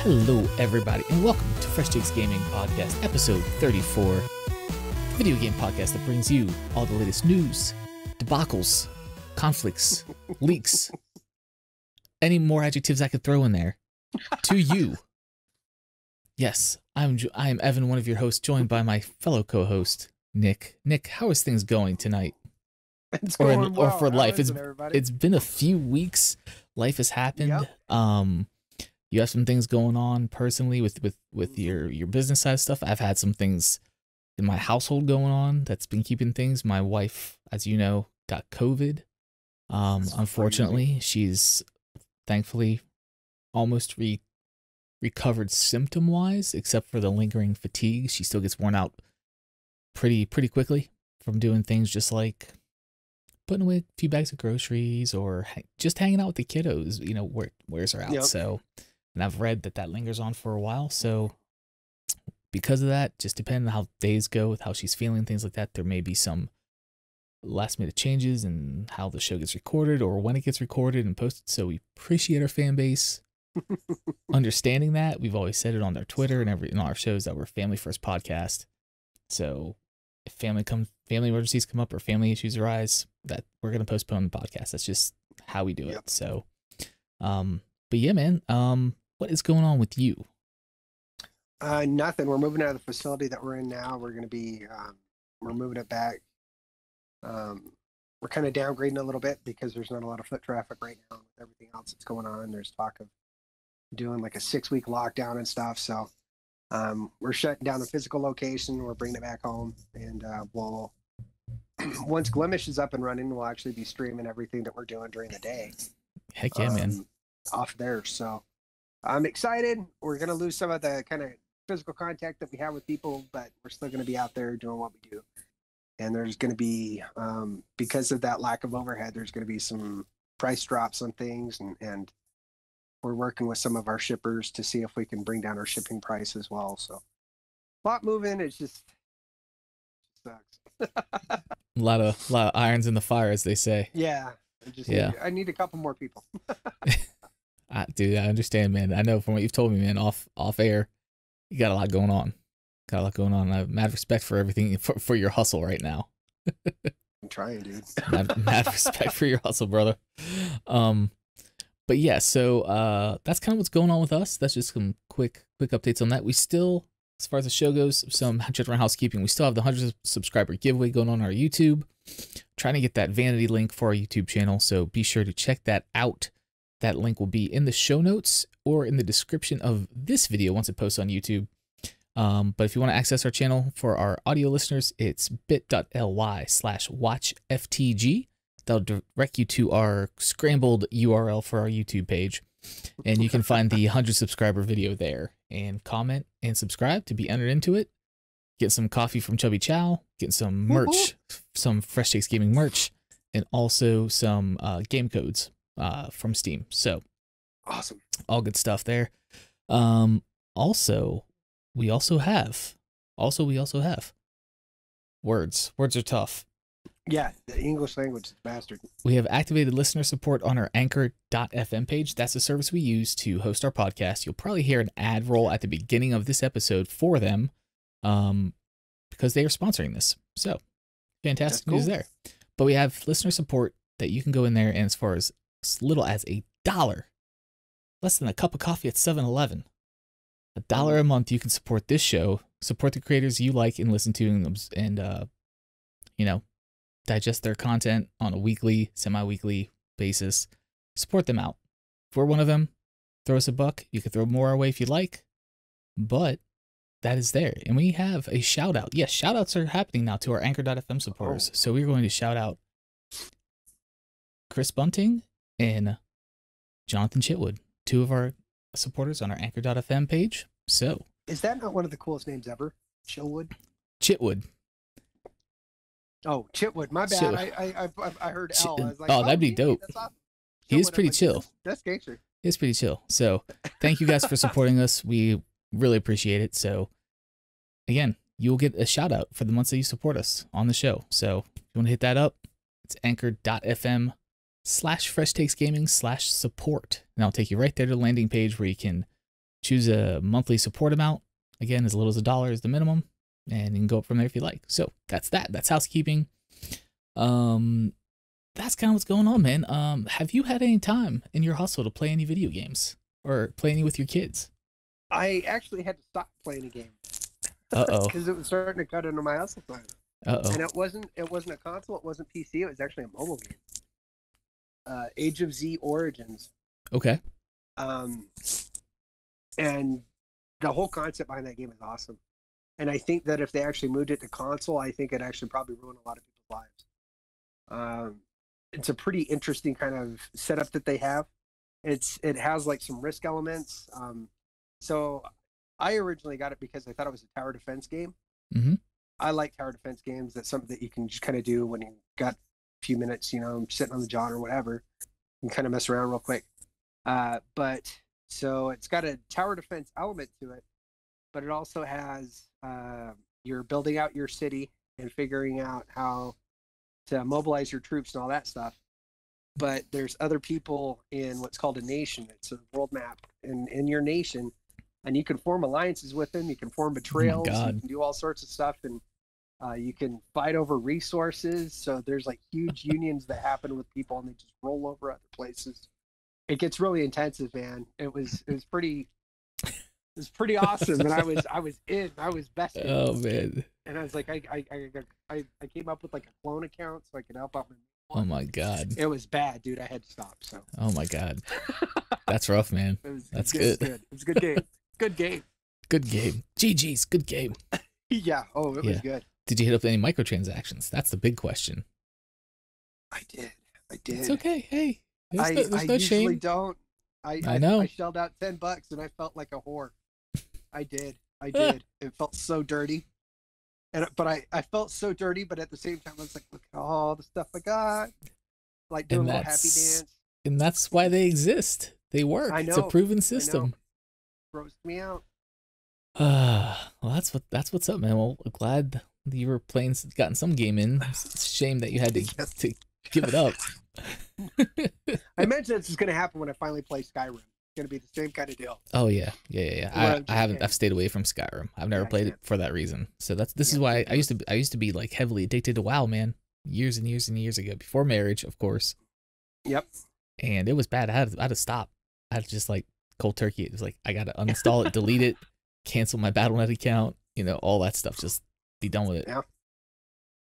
Hello, everybody, and welcome to Fresh Takes Gaming Podcast, episode 34, the video game podcast that brings you all the latest news, debacles, conflicts, leaks, any more adjectives I could throw in there, to you. Yes, I am Evan, one of your hosts, joined by my fellow co-host, Nick. Nick, how is things going tonight? It's going well. Or for life? Everybody? It's been a few weeks. Life has happened. Yep. You have some things going on personally with your business side of stuff. I've had some things in my household going on that's been keeping things. My wife, as you know, got COVID. Unfortunately, she's thankfully almost recovered symptom-wise, except for the lingering fatigue. She still gets worn out pretty quickly from doing things just like putting away a few bags of groceries or just hanging out with the kiddos. You know, wears her out. Yep. So. And I've read that lingers on for a while. So because of that, just depending on how days go with how she's feeling, things like that, there may be some last minute changes in how the show gets recorded or when it gets recorded and posted. So we appreciate our fan base understanding that. We've always said it on our Twitter and in our shows that we're family first podcast. So if family emergencies come up or family issues arise, that we're going to postpone the podcast. That's just how we do it. So, but yeah, man, what is going on with you? Nothing. We're moving out of the facility that we're in now. We're going to be, we're moving it back. We're kind of downgrading a little bit because there's not a lot of foot traffic right now with everything else that's going on. There's talk of doing like a 6-week lockdown and stuff. So we're shutting down the physical location. We're bringing it back home. And we'll, once Glimish is up and running, we'll actually be streaming everything that we're doing during the day. Heck yeah, man. Off there. So I'm excited. We're going to lose some of the kind of physical contact that we have with people, but we're still going to be out there doing what we do. And there's going to be, because of that lack of overhead, there's going to be some price drops on things. And we're working with some of our shippers to see if we can bring down our shipping price as well. So a lot moving. It just sucks. a lot of irons in the fire, as they say. Yeah. I need a couple more people. Dude, I understand, man. I know from what you've told me, man, off air, you got a lot going on. I have mad respect for everything, for your hustle right now. I'm trying, dude. mad respect for your hustle, brother. But yeah, so that's kind of what's going on with us. That's just some quick updates on that. We still, as far as the show goes, some general housekeeping. We still have the 100 subscriber giveaway going on our YouTube. Trying to get that vanity link for our YouTube channel, so be sure to check that out. That link will be in the show notes or in the description of this video once it posts on YouTube. But if you want to access our channel for our audio listeners, it's bit.ly/watchftg. That'll direct you to our scrambled URL for our YouTube page. And you can find the 100 subscriber video there. And comment and subscribe to be entered into it. Get some coffee from Chubby Chow. Get some merch, some Fresh Takes Gaming merch. And also some game codes from Steam. So awesome. All good stuff there. Also we also have words. Words are tough. Yeah, the English language is bastard. We have activated listener support on our anchor.fm page. That's the service we use to host our podcast. You'll probably hear an ad roll at the beginning of this episode for them, because they are sponsoring this. So fantastic news there. But we have listener support that you can go in there, and as far as little as $1, less than a cup of coffee at 7-Eleven, $1 a month, you can support this show, support the creators you like and listen to, and you know, digest their content on a weekly, semi-weekly basis. Support them out. If we're one of them, throw us a buck. You can throw more our way if you like, but that is there. And we have a shout out. Yes, shout outs are happening now to our anchor.fm supporters. So we're going to shout out Chris Bunting and Jonathan Chitwood, 2 of our supporters on our anchor.fm page. So is that not one of the coolest names ever? Chitwood? Chitwood. Oh, Chitwood. My bad. I heard L. I was like, that'd be dope. That's awesome. He is pretty chill. That's gangster. He's pretty chill. So thank you guys for supporting us. We really appreciate it. So again, you'll get a shout out for the months that you support us on the show. So if you want to hit that up, it's anchor.fm/freshtakesgaming/support. And I'll take you right there to the landing page where you can choose a monthly support amount. Again, as little as $1 is the minimum, and you can go up from there if you like. So that's that. That's housekeeping. That's kind of what's going on, man. Have you had any time in your hustle to play any video games or play any with your kids? I actually had to stop playing a game. Uh-oh. Because it was starting to cut into my hustle time. Uh-oh. And it wasn't a console, it wasn't PC, it was actually a mobile game. Age of Z Origins. Okay. And the whole concept behind that game is awesome. And I think that if they actually moved it to console, I think it actually probably ruined a lot of people's lives. It's a pretty interesting kind of setup that they have. It has like some risk elements. So I originally got it because I thought it was a tower defense game. Mm-hmm. I like tower defense games. That's something that you can just kind of do when you got a few minutes, sitting on the john or whatever, and kind of mess around real quick. But so it's got a tower defense element to it, but it also has you're building out your city and figuring out how to mobilize your troops and all that stuff. But there's other people in what's called a nation. It's a world map in your nation, and you can form alliances with them. You can form betrayals. You can do all sorts of stuff, and you can fight over resources. So there's like huge unions that happen with people, and they just roll over other places. It gets really intensive, man. It was pretty awesome, and I was vested. Oh man! And I was like, I came up with like a clone account so I could help out my. Oh my god! It was bad, dude. I had to stop. So. Oh my god, that's rough, man. That's good. It was a good game. Good game. Good game. GG's. Good game. Yeah. Oh, it was good. Did you hit up any microtransactions? That's the big question. I did. It's okay. Hey, there's no usually shame. Don't. I know. I shelled out $10 and I felt like a whore. I did. It felt so dirty. But I felt so dirty, but at the same time, I was like, look at all the stuff I got. Like doing a little happy dance. And that's why they exist. They work. I know. It's a proven system. Roast me out. Well, that's what's up, man. Well, glad you were gotten some game in. It's a shame that you had to give it up. I mentioned this is going to happen when I finally play Skyrim. It's going to be the same kind of deal. Oh yeah. I've stayed away from Skyrim. I've never played it for that reason. So this is why I used to be like heavily addicted to WoW, man. Years and years and years ago, before marriage, of course. Yep. And it was bad. I had to stop. I had to just like cold turkey. It was like I got to uninstall it, delete it, cancel my Battle.net account. All that stuff. Just be done with it. Yeah.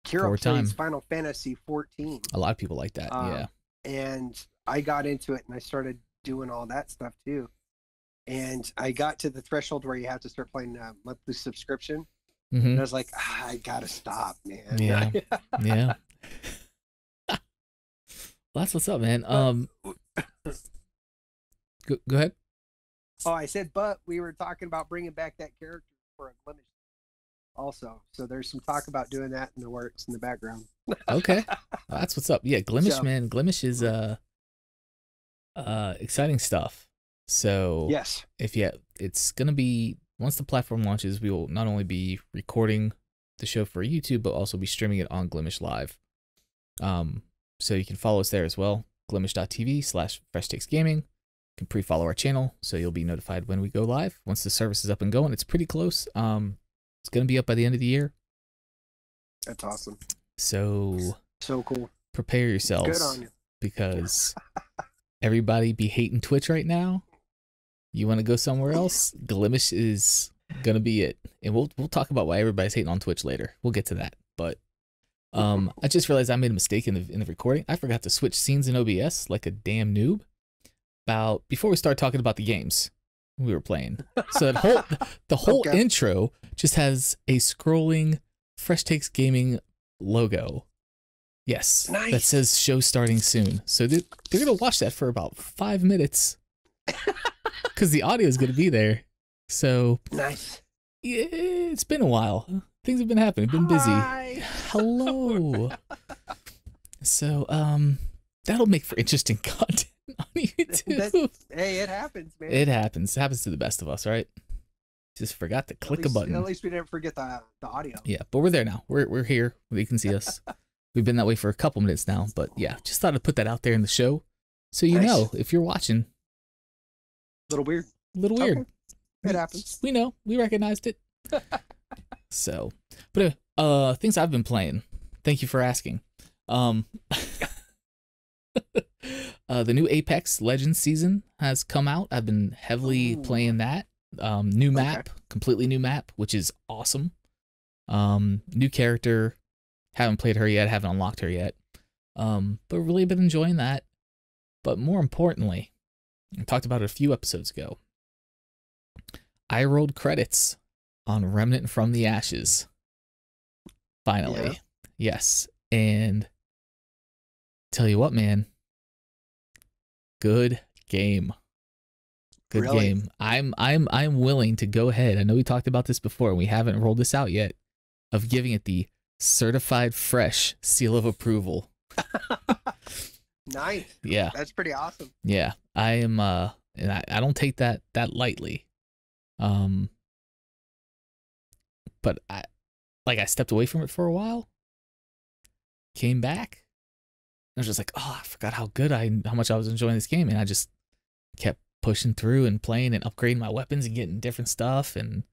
Kira plays Final Fantasy 14. A lot of people like that. Yeah. And I got into it and I started doing all that stuff too. And I got to the threshold where you have to start playing a monthly subscription. Mm-hmm. And I was like, I gotta stop, man. Yeah. Yeah. Well, that's what's up, man. Go ahead. Oh, I said, but we were talking about bringing back that character for a Blemish also. So there's some talk about doing that in the works in the background. Okay. That's what's up. Yeah, Blemish, man. Blemish is exciting stuff. So yes, it's gonna be, once the platform launches, we will not only be recording the show for YouTube, but also be streaming it on Glimish Live. So you can follow us there as well. glimish.tv/freshtakesgaming. You can pre-follow our channel so you'll be notified when we go live. Once the service is up and going, it's pretty close. It's gonna be up by the end of the year. That's awesome. So cool. Prepare yourselves. Good on you. Because everybody be hating Twitch right now. You want to go somewhere else? Glimish is gonna be it, and we'll talk about why everybody's hating on Twitch later. We'll get to that, but I just realized I made a mistake in the recording. I forgot to switch scenes in OBS like a damn noob. Before we start talking about the games we were playing, so the whole intro just has a scrolling Fresh Takes Gaming logo. Yes, nice. That says show starting soon. So they're gonna watch that for about 5 minutes. Because the audio is going to be there. So nice. Yeah, it's been a while. Things have been happening. Been busy. Hello. So that'll make for interesting content on YouTube. Hey, it happens, man. It happens. It happens to the best of us, right? Just forgot to click a button. At least we didn't forget the audio. Yeah, but we're there now. We're here. You can see us. We've been that way for a couple minutes now, but yeah, just thought I'd put that out there in the show, so you know if you're watching. Little weird. A little weird. Okay. It happens. We know. We recognized it. So, but things I've been playing. Thank you for asking. The new Apex Legends season has come out. I've been heavily playing that. New map, completely new map, which is awesome. New character. Haven't played her yet. Haven't unlocked her yet. But really been enjoying that. But more importantly, I talked about it a few episodes ago. I rolled credits on Remnant from the Ashes. Finally. Yeah. Yes. And tell you what, man. Good game. Good game. I'm willing to go ahead. I know we talked about this before and we haven't rolled this out yet, of giving it the certified fresh seal of approval. Nice. Yeah. That's pretty awesome. Yeah. I am and I don't take that lightly. But I stepped away from it for a while. Came back. I was just like, oh, I forgot how much I was enjoying this game, and I just kept pushing through and playing and upgrading my weapons and getting different stuff and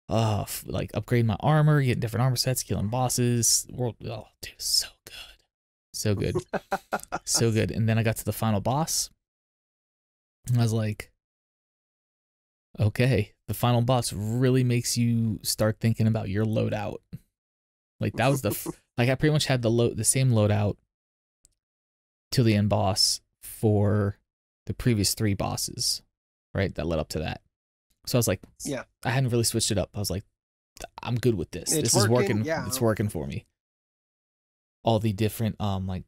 like upgrading my armor, getting different armor sets, killing bosses. Dude, so good. So good. So good. And then I got to the final boss. And I was like, okay, the final boss really makes you start thinking about your loadout. Like that was like I pretty much had the same loadout till the end boss for the previous 3 bosses, right? That led up to that. So I was like, yeah, I hadn't really switched it up. I was like, I'm good with this. This is working. Yeah. It's working for me. All the different like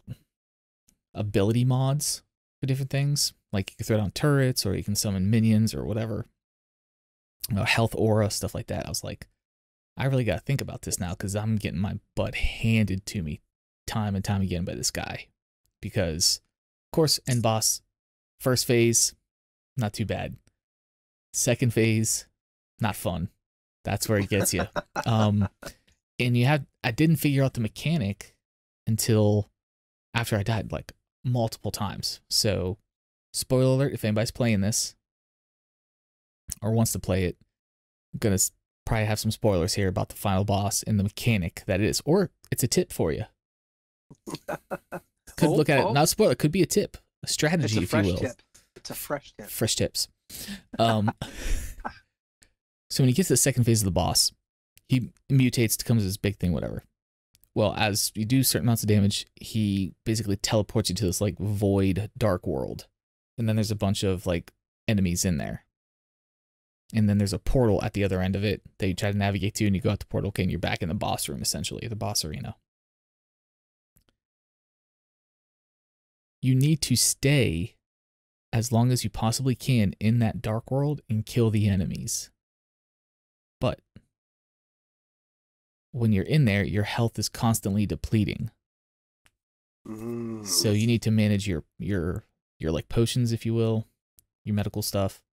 ability mods for different things. Like you can throw down turrets or you can summon minions or whatever. Health aura, stuff like that. I was like, I really got to think about this now because I'm getting my butt handed to me time and time again by this guy. Because, of course, end boss, first phase, not too bad. Second phase, not fun. That's where it gets you. And I didn't figure out the mechanic until after I died like multiple times. So, spoiler alert, if anybody's playing this or wants to play it, I'm going to probably have some spoilers here about the final boss and the mechanic that it is. Or it's a tip for you. Could look at it, not a spoiler, it could be a tip, a strategy, if you will. Tip. It's a fresh tip. Fresh tips. So when he gets to the second phase of the boss, he mutates to come as this big thing, whatever. Well, as you do certain amounts of damage, he basically teleports you to this like void dark world. And then there's a bunch of like enemies in there. And then there's a portal at the other end of it that you try to navigate to, and you go out the portal, okay, and you're back in the boss room, essentially, the boss arena. You need to stay as long as you possibly can in that dark world and kill the enemies. But when you're in there, your health is constantly depleting. So you need to manage your like potions, if you will, your medical stuff,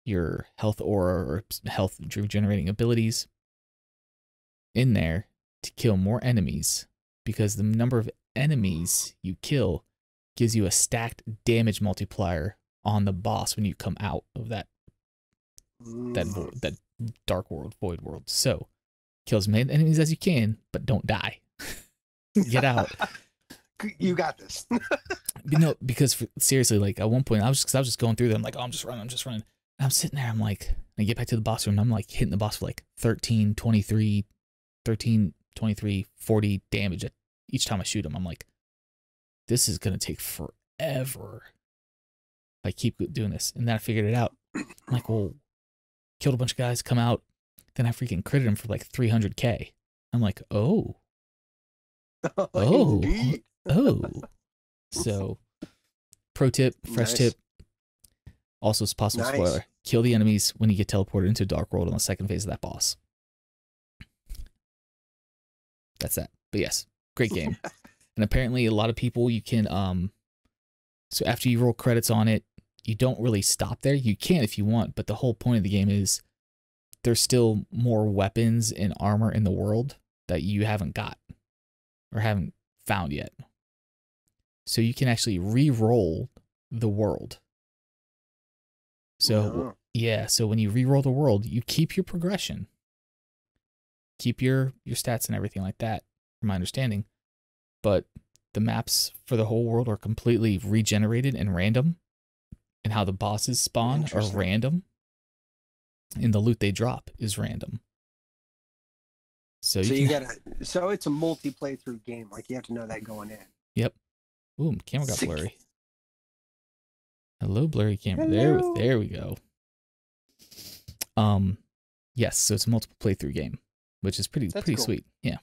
your health aura or health regenerating abilities in there to kill more enemies, because the number of enemies you kill gives you a stacked damage multiplier on the boss when you come out of that dark world, void world. So kill as many enemies as you can, but don't die. Get out. You got this. Because seriously, like at one point I was just going through them. I'm like, oh, I'm just running. And I'm sitting there. I'm like, I get back to the boss room. And I'm like hitting the boss for like 13, 23, 40 damage each time I shoot him. I'm like, this is going to take forever. I keep doing this. And then I figured it out. I'm like, well, killed a bunch of guys, come out. Then I freaking critted him for like 300K. I'm like, oh. So, pro tip, fresh tip. Also, it's possible spoiler. Kill the enemies when you get teleported into a dark world on the second phase of that boss. That's that. But yes, great game. And apparently a lot of people, you can, so after you roll credits on it, you don't really stop there. You can if you want, but the whole point of the game is there's still more weapons and armor in the world that you haven't got or haven't found yet. So you can actually re-roll the world. So Yeah, so when you re-roll the world, you keep your progression, keep your stats and everything like that, from my understanding. But the maps for the whole world are completely regenerated and random, and how the bosses spawn are random, and the loot they drop is random. So you gotta. So it's a multi-playthrough game. Like you have to know that going in. Yep. Ooh, camera got blurry. Hello, blurry camera. Hello. There we go. Yes, so it's a multiple playthrough game, which is pretty cool. Sweet. Yeah.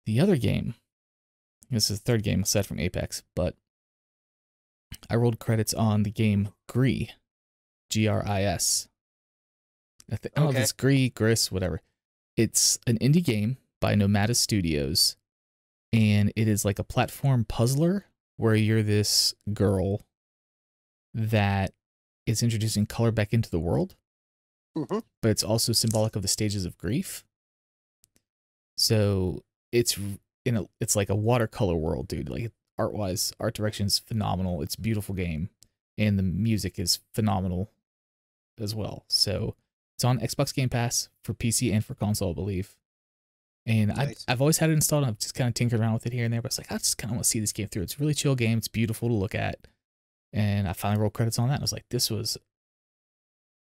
The other game, this is the third game aside from Apex, but I rolled credits on the game Gris, Gris. I don't know if it's Gris, whatever. It's an indie game by Nomada Studios, and it is like a platform puzzler where you're this girl that is introducing color back into the world, but it's also symbolic of the stages of grief. So it's like a watercolor world, dude. Like art-wise, art direction's phenomenal. It's a beautiful game, and the music is phenomenal as well. So it's on Xbox Game Pass for PC and for console, I believe. And nice. I've always had it installed, and I've just kind of tinkered around with it here and there, but it's like, I just kind of want to see this game through. It's a really chill game. It's beautiful to look at. And I finally rolled credits on that. And I was like, this was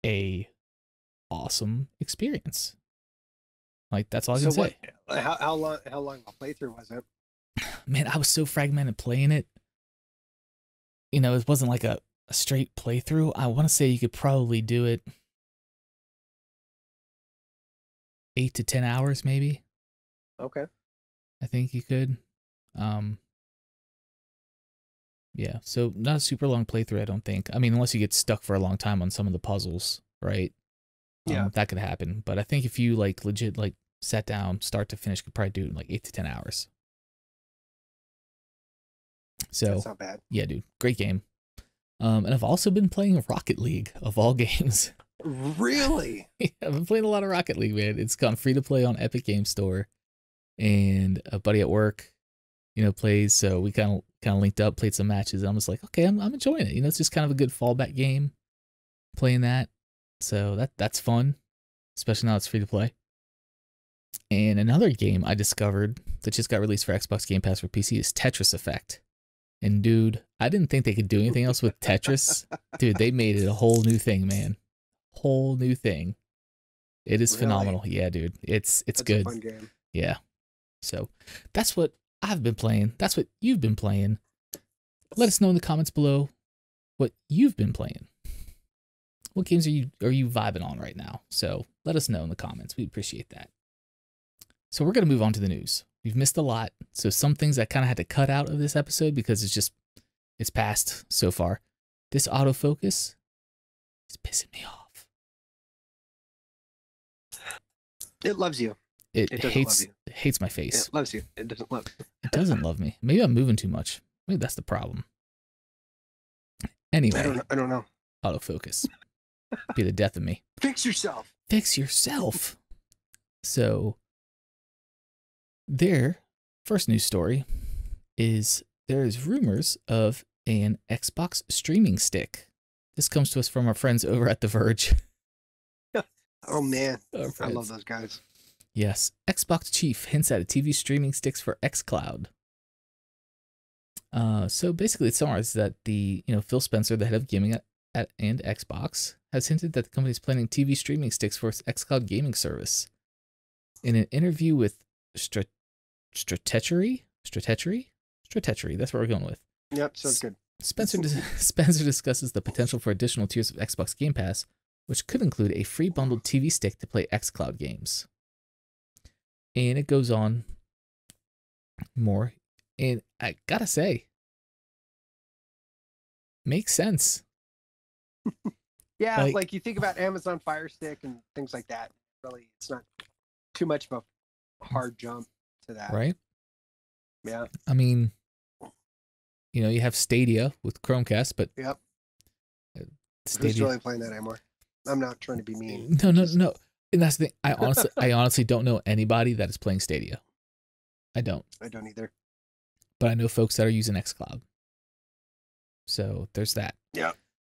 a awesome experience. Like, that's all I can say. How long a playthrough was it? Man, I was so fragmented playing it. You know, it wasn't like a straight playthrough. I want to say you could probably do it 8 to 10 hours, maybe. Okay. I think you could. Yeah, so not a super long playthrough, I don't think. I mean, unless you get stuck for a long time on some of the puzzles, right? Yeah. That could happen. But I think if you like legit like sat down, start to finish, could probably do it in like 8 to 10 hours. So that's not bad. Yeah, dude, great game. And I've also been playing Rocket League of all games. Really? Yeah, I've been playing a lot of Rocket League, man. It's gone free to play on Epic Game Store, and a buddy at work, you know, plays. So we kind of linked up, played some matches. And I'm just like, okay, I'm enjoying it. You know, it's just kind of a good fallback game. Playing that, so that's fun, especially now it's free to play. And another game I discovered that just got released for Xbox Game Pass for PC is Tetris Effect. And dude, I didn't think they could do anything else with Tetris. Dude, they made it a whole new thing, man. Whole new thing. It is phenomenal. Yeah, dude. It's good. A fun game. Yeah. So that's what I've been playing. That's what you've been playing. Let us know in the comments below what you've been playing. What games are you vibing on right now? So let us know in the comments. We'd appreciate that. So we're going to move on to the news. We've missed a lot. So some things I kind of had to cut out of this episode because it's passed so far. This autofocus is pissing me off. It loves you. It hates my face. It loves you. It doesn't love you. It doesn't love me. Maybe I'm moving too much. Maybe that's the problem. Anyway. I don't know. Autofocus. Be the death of me. Fix yourself. Fix yourself. So their first news story is there is rumors of an Xbox streaming stick. This comes to us from our friends over at The Verge. Oh man, I love those guys. Yes, Xbox chief hints at a TV streaming sticks for xCloud. So basically, it summarizes that Phil Spencer, the head of gaming and Xbox, has hinted that the company is planning TV streaming sticks for its xCloud gaming service. In an interview with Stratechery, that's what we're going with. Yep, sounds good. Spencer discusses the potential for additional tiers of Xbox Game Pass, which could include a free bundled TV stick to play xCloud games. And it goes on more. And I gotta say, makes sense. Yeah, like you think about Amazon Fire Stick and things like that. Really, it's not too much of a hard jump to that. Right? Yeah. I mean, you have Stadia with Chromecast, but yep. Stadia. Who's really playing that anymore? I'm not trying to be mean. No. And that's the thing. I honestly don't know anybody that is playing Stadia. I don't either. But I know folks that are using xCloud. So there's that. Yeah.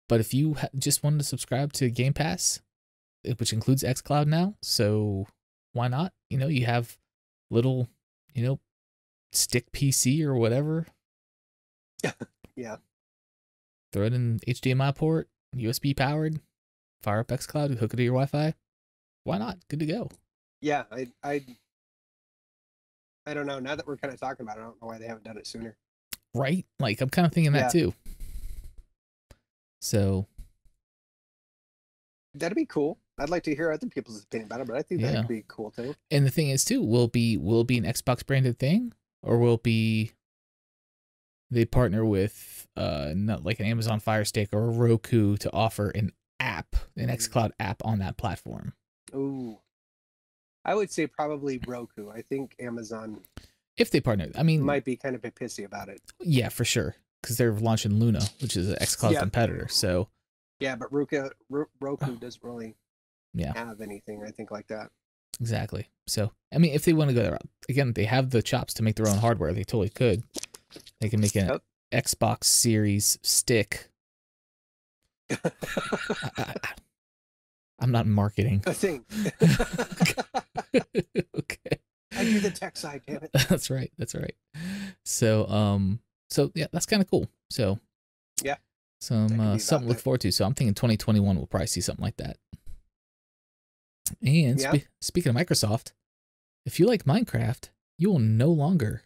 But if you just wanted to subscribe to Game Pass, which includes xCloud now, so why not? You know, you have little, you know, stick PC or whatever. Yeah. Throw it in HDMI port, USB powered, fire up xCloud, hook it to your Wi-Fi. Why not? Good to go. Yeah, I don't know. Now that we're kind of talking about it, I don't know why they haven't done it sooner. Right? Like, I'm kind of thinking that too. So that'd be cool. I'd like to hear other people's opinion about it, but I think that'd be cool too. And the thing is too, will it be an Xbox branded thing, or will it be they partner with not like an Amazon Fire Stick or a Roku to offer an app, an xCloud app on that platform? Ooh. I would say probably Roku. I think Amazon, if they partner, I mean, might be kind of a bit pissy about it. Yeah, for sure, because they're launching Luna, which is an xCloud competitor. So yeah, but Roku doesn't really have anything, I think, like that. Exactly. So I mean, if they want to go there, again, they have the chops to make their own hardware. They totally could. They can make an Xbox Series stick. I'm not marketing. A thing. Okay. I do the tech side, damn it. That's right. That's right. So, so yeah, that's kind of cool. So, yeah, something to look forward to. So I'm thinking 2021 we'll probably see something like that. And speaking of Microsoft, if you like Minecraft, you will no longer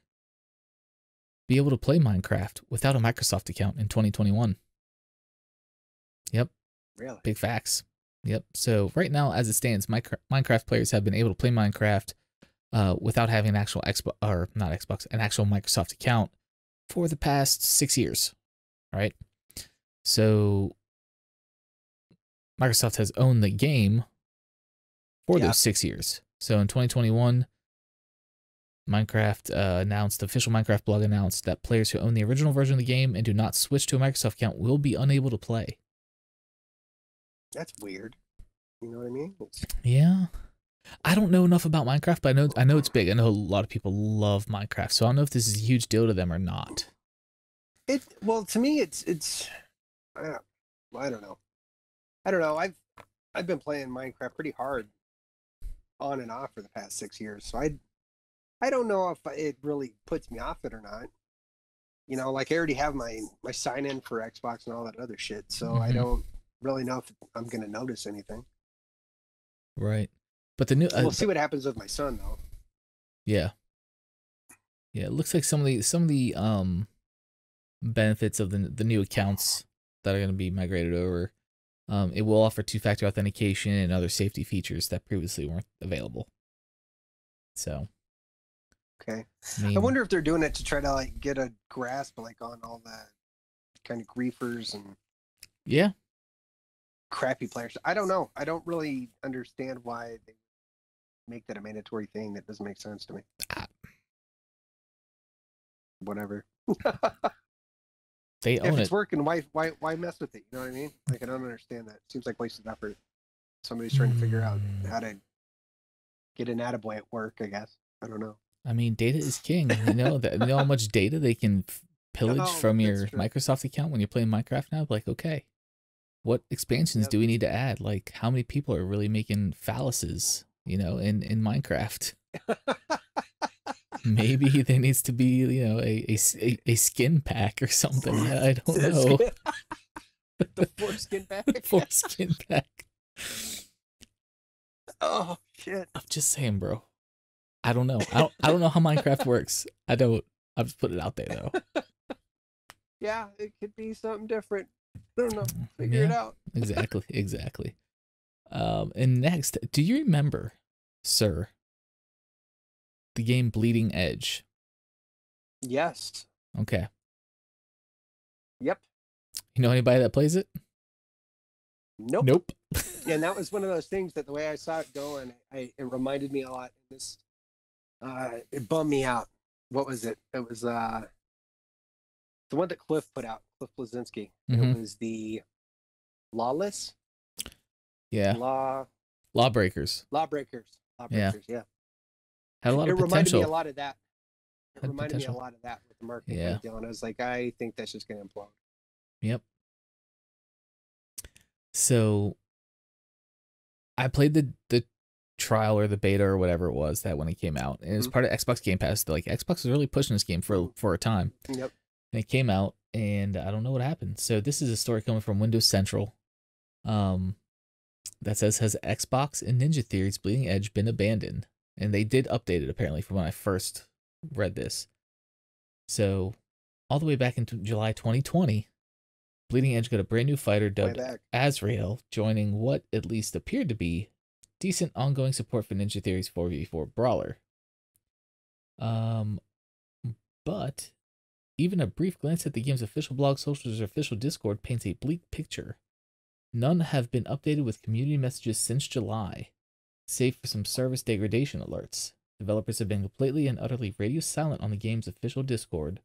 be able to play Minecraft without a Microsoft account in 2021. Yep. Really? Big facts. Yep. So right now, as it stands, Minecraft players have been able to play Minecraft without having an actual an actual Microsoft account for the past 6 years. Right. So Microsoft has owned the game for those 6 years. So in 2021, official Minecraft blog announced that players who own the original version of the game and do not switch to a Microsoft account will be unable to play. That's weird. You know what I mean? Yeah. I don't know enough about Minecraft, but I know it's big. I know a lot of people love Minecraft, so I don't know if this is a huge deal to them or not. Well, to me, it's I don't know. I've been playing Minecraft pretty hard on and off for the past 6 years, so I don't know if it really puts me off it or not. You know, like I already have my sign in for Xbox and all that other shit, so I don't really know if I'm going to notice anything. Right. But the new we'll see what happens with my son though. Yeah. Yeah, it looks like some of the benefits of the new accounts that are going to be migrated over. It will offer 2-factor authentication and other safety features that previously weren't available. So okay. I wonder if they're doing it to try to like get a grasp like on all the kind of griefers and crappy players. I don't know. I don't really understand why they make that a mandatory thing. That doesn't make sense to me. Whatever. They own if it's working, why mess with it? You know what I mean? Like I don't understand that. Seems like wasted effort. Somebody's trying to figure out how to get an attaboy at work, I guess. I don't know. I mean, data is king. You know how much data they can pillage from your Microsoft account when you're playing Minecraft now? Like, okay, what expansions do we need to add? Like, how many people are really making phalluses, you know, in Minecraft? Maybe there needs to be, you know, a skin pack or something. I don't know. The foreskin pack? The foreskin pack. Oh, shit. I'm just saying, bro. I don't know. I don't know how Minecraft works. I don't. I'll just put it out there, though. Yeah, it could be something different. I don't know. Figure it out. Exactly. And next, do you remember, sir, the game Bleeding Edge? Yes. Okay. Yep. You know anybody that plays it? Nope. Yeah, and that was one of those things that the way I saw it going, it reminded me a lot. This, it bummed me out. What was it? It was the one that Cliff put out, Cliff Blazinski. It was the Lawless. Yeah. Lawbreakers. Lawbreakers. Yeah. Had a lot of potential. It reminded me a lot of that. It reminded me a lot of that with the marketing deal, and I was like, I think that's just going to implode. Yep. So I played the trial or the beta or whatever it was that when it came out, and it was part of Xbox Game Pass. Like Xbox was really pushing this game for a time. Yep. And it came out, and I don't know what happened. So this is a story coming from Windows Central. That says, has Xbox and Ninja Theory's Bleeding Edge been abandoned? And they did update it apparently from when I first read this. So all the way back into July 2020, Bleeding Edge got a brand new fighter dubbed Azrael, joining what at least appeared to be decent ongoing support for Ninja Theory's 4v4 brawler. But even a brief glance at the game's official blog, socials, or official Discord paints a bleak picture. None have been updated with community messages since July, save for some service degradation alerts. Developers have been completely and utterly radio silent on the game's official Discord,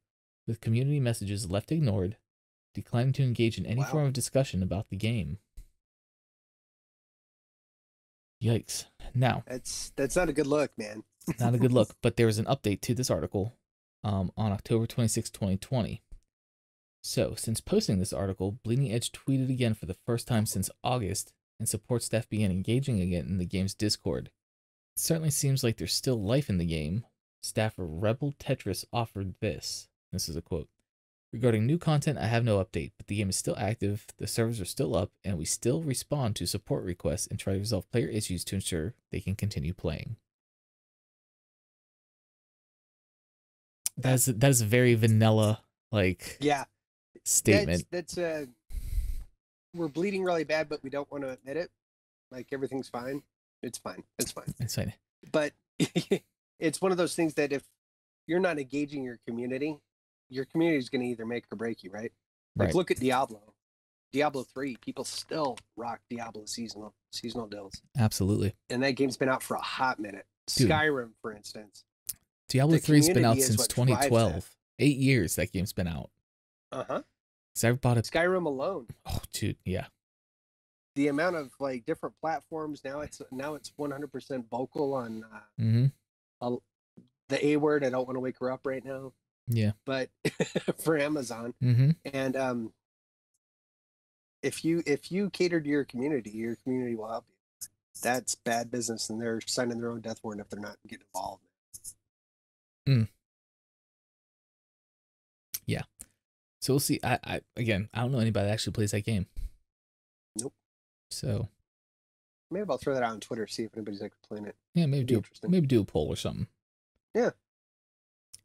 with community messages left ignored, declining to engage in any form of discussion about the game. Yikes. Now, that's not a good look, man. Not a good look, but there was an update to this article on October 26, 2020. So, since posting this article, Bleeding Edge tweeted again for the first time since August, and support staff began engaging again in the game's Discord. It certainly seems like there's still life in the game. Staffer Rebel Tetris offered this. This is a quote. Regarding new content, I have no update, but the game is still active, the servers are still up, and we still respond to support requests and try to resolve player issues to ensure they can continue playing. That is a very vanilla, statement. That's we're bleeding really bad, but we don't want to admit it. Like, everything's fine. It's fine. It's fine. It's fine. But it's one of those things that if you're not engaging your community is going to either make or break you, right? Like, look at Diablo. Diablo 3, people still rock Diablo seasonal deals. Absolutely. And that game's been out for a hot minute. Dude. Skyrim, for instance. Diablo 3's been out since 2012. 8 years that game's been out. Uh-huh. So I bought it. Skyrim alone. Oh, dude, yeah. The amount of different platforms now it's 100% vocal on the A word. I don't want to wake her up right now. Yeah. But for Amazon. And if you cater to your community will help you. That's bad business, and they're signing their own death warrant if they're not getting involved. Yeah. So we'll see. I don't know anybody that actually plays that game. Nope. So maybe I'll throw that out on Twitter, see if anybody's actually playing it. Yeah, maybe do a poll or something. Yeah.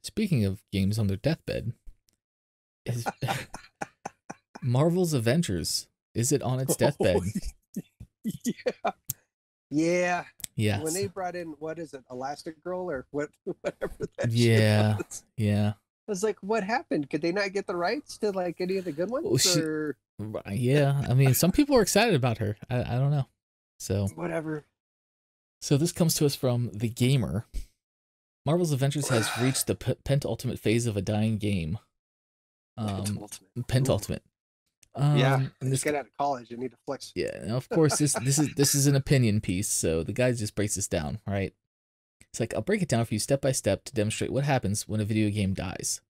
Speaking of games on their deathbed, Marvel's Avengers, is it on its deathbed? Yeah. Yeah. Yes. When they brought in, what is it, Elastic Girl or whatever that shit was. Yeah. I was like, what happened? Could they not get the rights to any of the good ones? Yeah. I mean, some people are excited about her. I don't know. So whatever. So this comes to us from The Gamer. Marvel's Avengers has reached the penultimate phase of a dying game. Penultimate. Yeah, just get out of college. You need to flex. Yeah, and of course this is an opinion piece, so the guy just breaks this down, right? It's like, I'll break it down for you step by step to demonstrate what happens when a video game dies.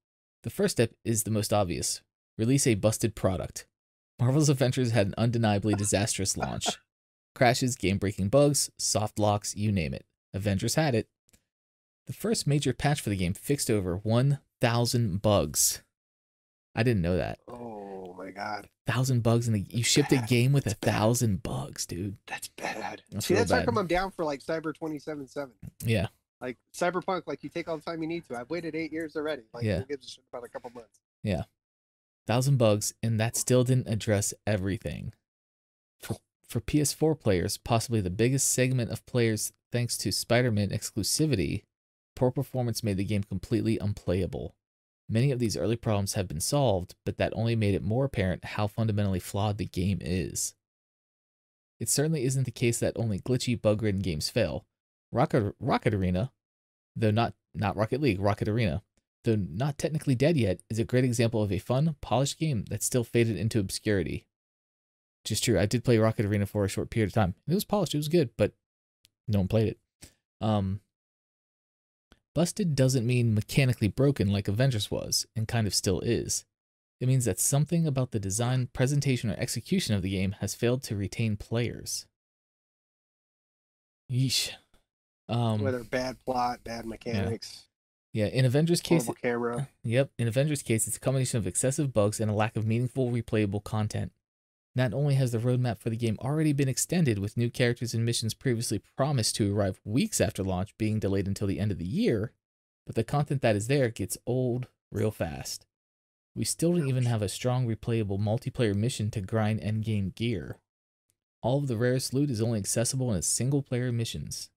The first step is the most obvious. Release a busted product. Marvel's Avengers had an undeniably disastrous launch. Crashes, game-breaking bugs, soft locks, you name it. Avengers had it. The first major patch for the game fixed over 1,000 bugs. I didn't know that. Oh my god. 1,000 bugs, and you shipped a game with 1,000 bugs, dude. That's bad. See, that's how come I'm down for Cyber 2077. Yeah. Like Cyberpunk, you take all the time you need to. I've waited 8 years already. Who gives a shit about a couple months? Yeah. 1,000 bugs, and that still didn't address everything. For PS4 players, possibly the biggest segment of players thanks to Spider-Man exclusivity, poor performance made the game completely unplayable. Many of these early problems have been solved, but that only made it more apparent how fundamentally flawed the game is. It certainly isn't the case that only glitchy, bug-ridden games fail. Rocket Arena, though not Rocket League, Rocket Arena, though not technically dead yet, is a great example of a fun, polished game that still faded into obscurity. Which is true. I did play Rocket Arena for a short period of time. It was polished, it was good, but no one played it. Busted doesn't mean mechanically broken like Avengers was, and kind of still is. It means that something about the design, presentation, or execution of the game has failed to retain players. Yeesh. Whether bad plot, bad mechanics, yeah. In Avengers' case, horrible camera. Yep. In Avengers' case, it's a combination of excessive bugs and a lack of meaningful, replayable content. Not only has the roadmap for the game already been extended, with new characters and missions previously promised to arrive weeks after launch being delayed until the end of the year, but the content that is there gets old real fast. We still don't even have a strong, replayable multiplayer mission to grind endgame gear. All of the rarest loot is only accessible in single-player missions.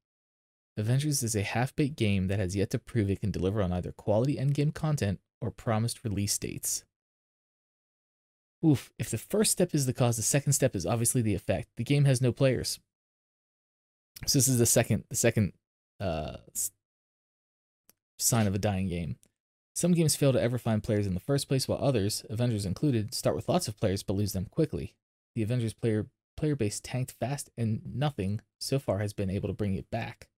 Avengers is a half-baked game that has yet to prove it can deliver on either quality endgame content or promised release dates. Oof, if the first step is the cause, the second step is obviously the effect. The game has no players. So this is the second sign of a dying game. Some games fail to ever find players in the first place, while others, Avengers included, start with lots of players but lose them quickly. The Avengers player base tanked fast, and nothing so far has been able to bring it back.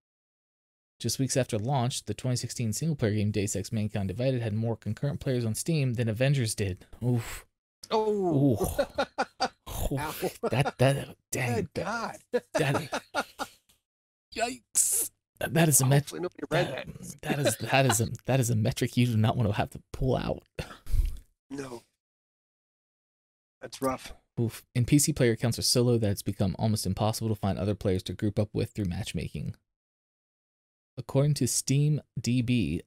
Just weeks after launch, the 2016 single-player game Deus Ex Mankind Divided had more concurrent players on Steam than Avengers did. Oof. Oh. That dang. Good God. Yikes. That is a metric. That is a metric you do not want to have to pull out. No. That's rough. Oof. In PC player counts are so low that it's become almost impossible to find other players to group up with through matchmaking. According to SteamDB,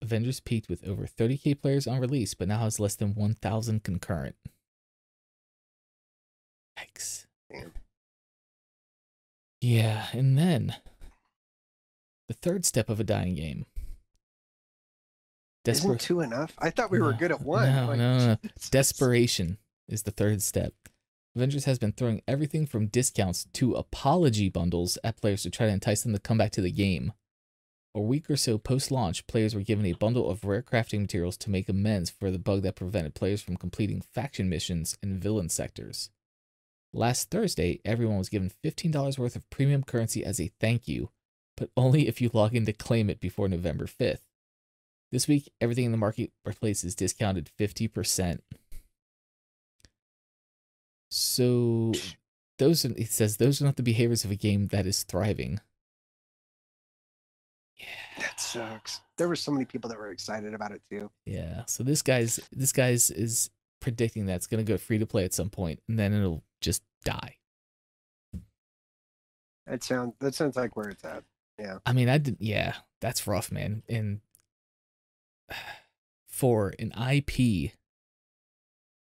Avengers peaked with over 30k players on release, but now has less than 1,000 concurrent. Yikes. Damn. Yeah, and then the third step of a dying game. Isn't 2 enough? I thought we were good at 1. No. Desperation is the third step. Avengers has been throwing everything from discounts to apology bundles at players to try to entice them to come back to the game. A week or so post-launch, players were given a bundle of rare crafting materials to make amends for the bug that prevented players from completing faction missions in villain sectors. Last Thursday, everyone was given $15 worth of premium currency as a thank you, but only if you log in to claim it before November 5th. This week, everything in the marketplace is discounted 50%. So, it says those are not the behaviors of a game that is thriving. Yeah. That sucks. There were so many people that were excited about it too. Yeah. So this guy's is predicting that it's going to go free to play at some point, and then it'll just die. That sounds like where it's at. Yeah. I mean, yeah, that's rough, man. And for an IP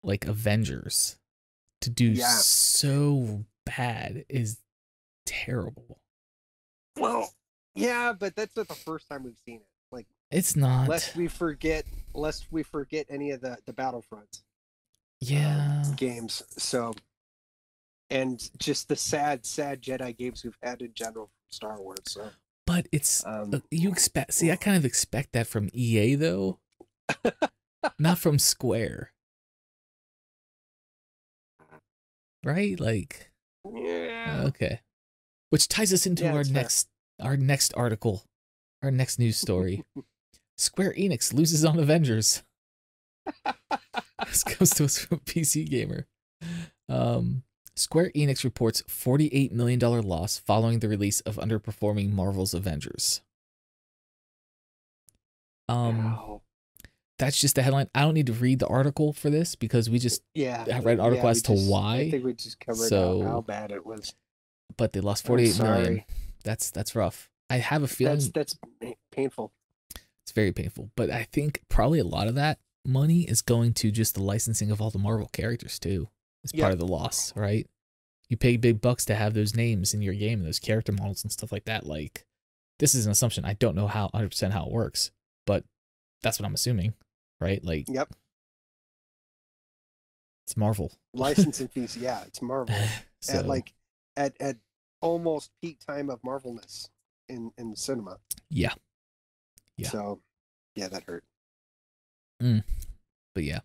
like Avengers to do so bad is terrible. Well, yeah, but that's not the first time we've seen it. Like, it's not. Lest we forget any of the Battlefront games. So, and just the sad Jedi games we've had in general from Star Wars. So, but it's you expect. See, I kind of expect that from EA though, not from Square. Right? Like, yeah. Okay. Which ties us into our next article, our next news story. Square Enix loses on Avengers. This comes to us from PC Gamer. Square Enix reports $48 million loss following the release of underperforming Marvel's Avengers. Wow. That's just the headline. I don't need to read the article for this because we just read an article as to why. I think we just covered how bad it was. But they lost 48 million. That's rough. I have a feeling that's painful. It's very painful. But I think probably a lot of that money is going to just the licensing of all the Marvel characters too. It's part of the loss, right? You pay big bucks to have those names in your game and those character models and stuff like that. Like, this is an assumption. I don't know how 100% how it works, but that's what I'm assuming, right? Like, yep. It's Marvel. Licensing fees, yeah, it's Marvel. So, at almost peak time of Marvelness in cinema. Yeah. So, yeah, that hurt. But yeah.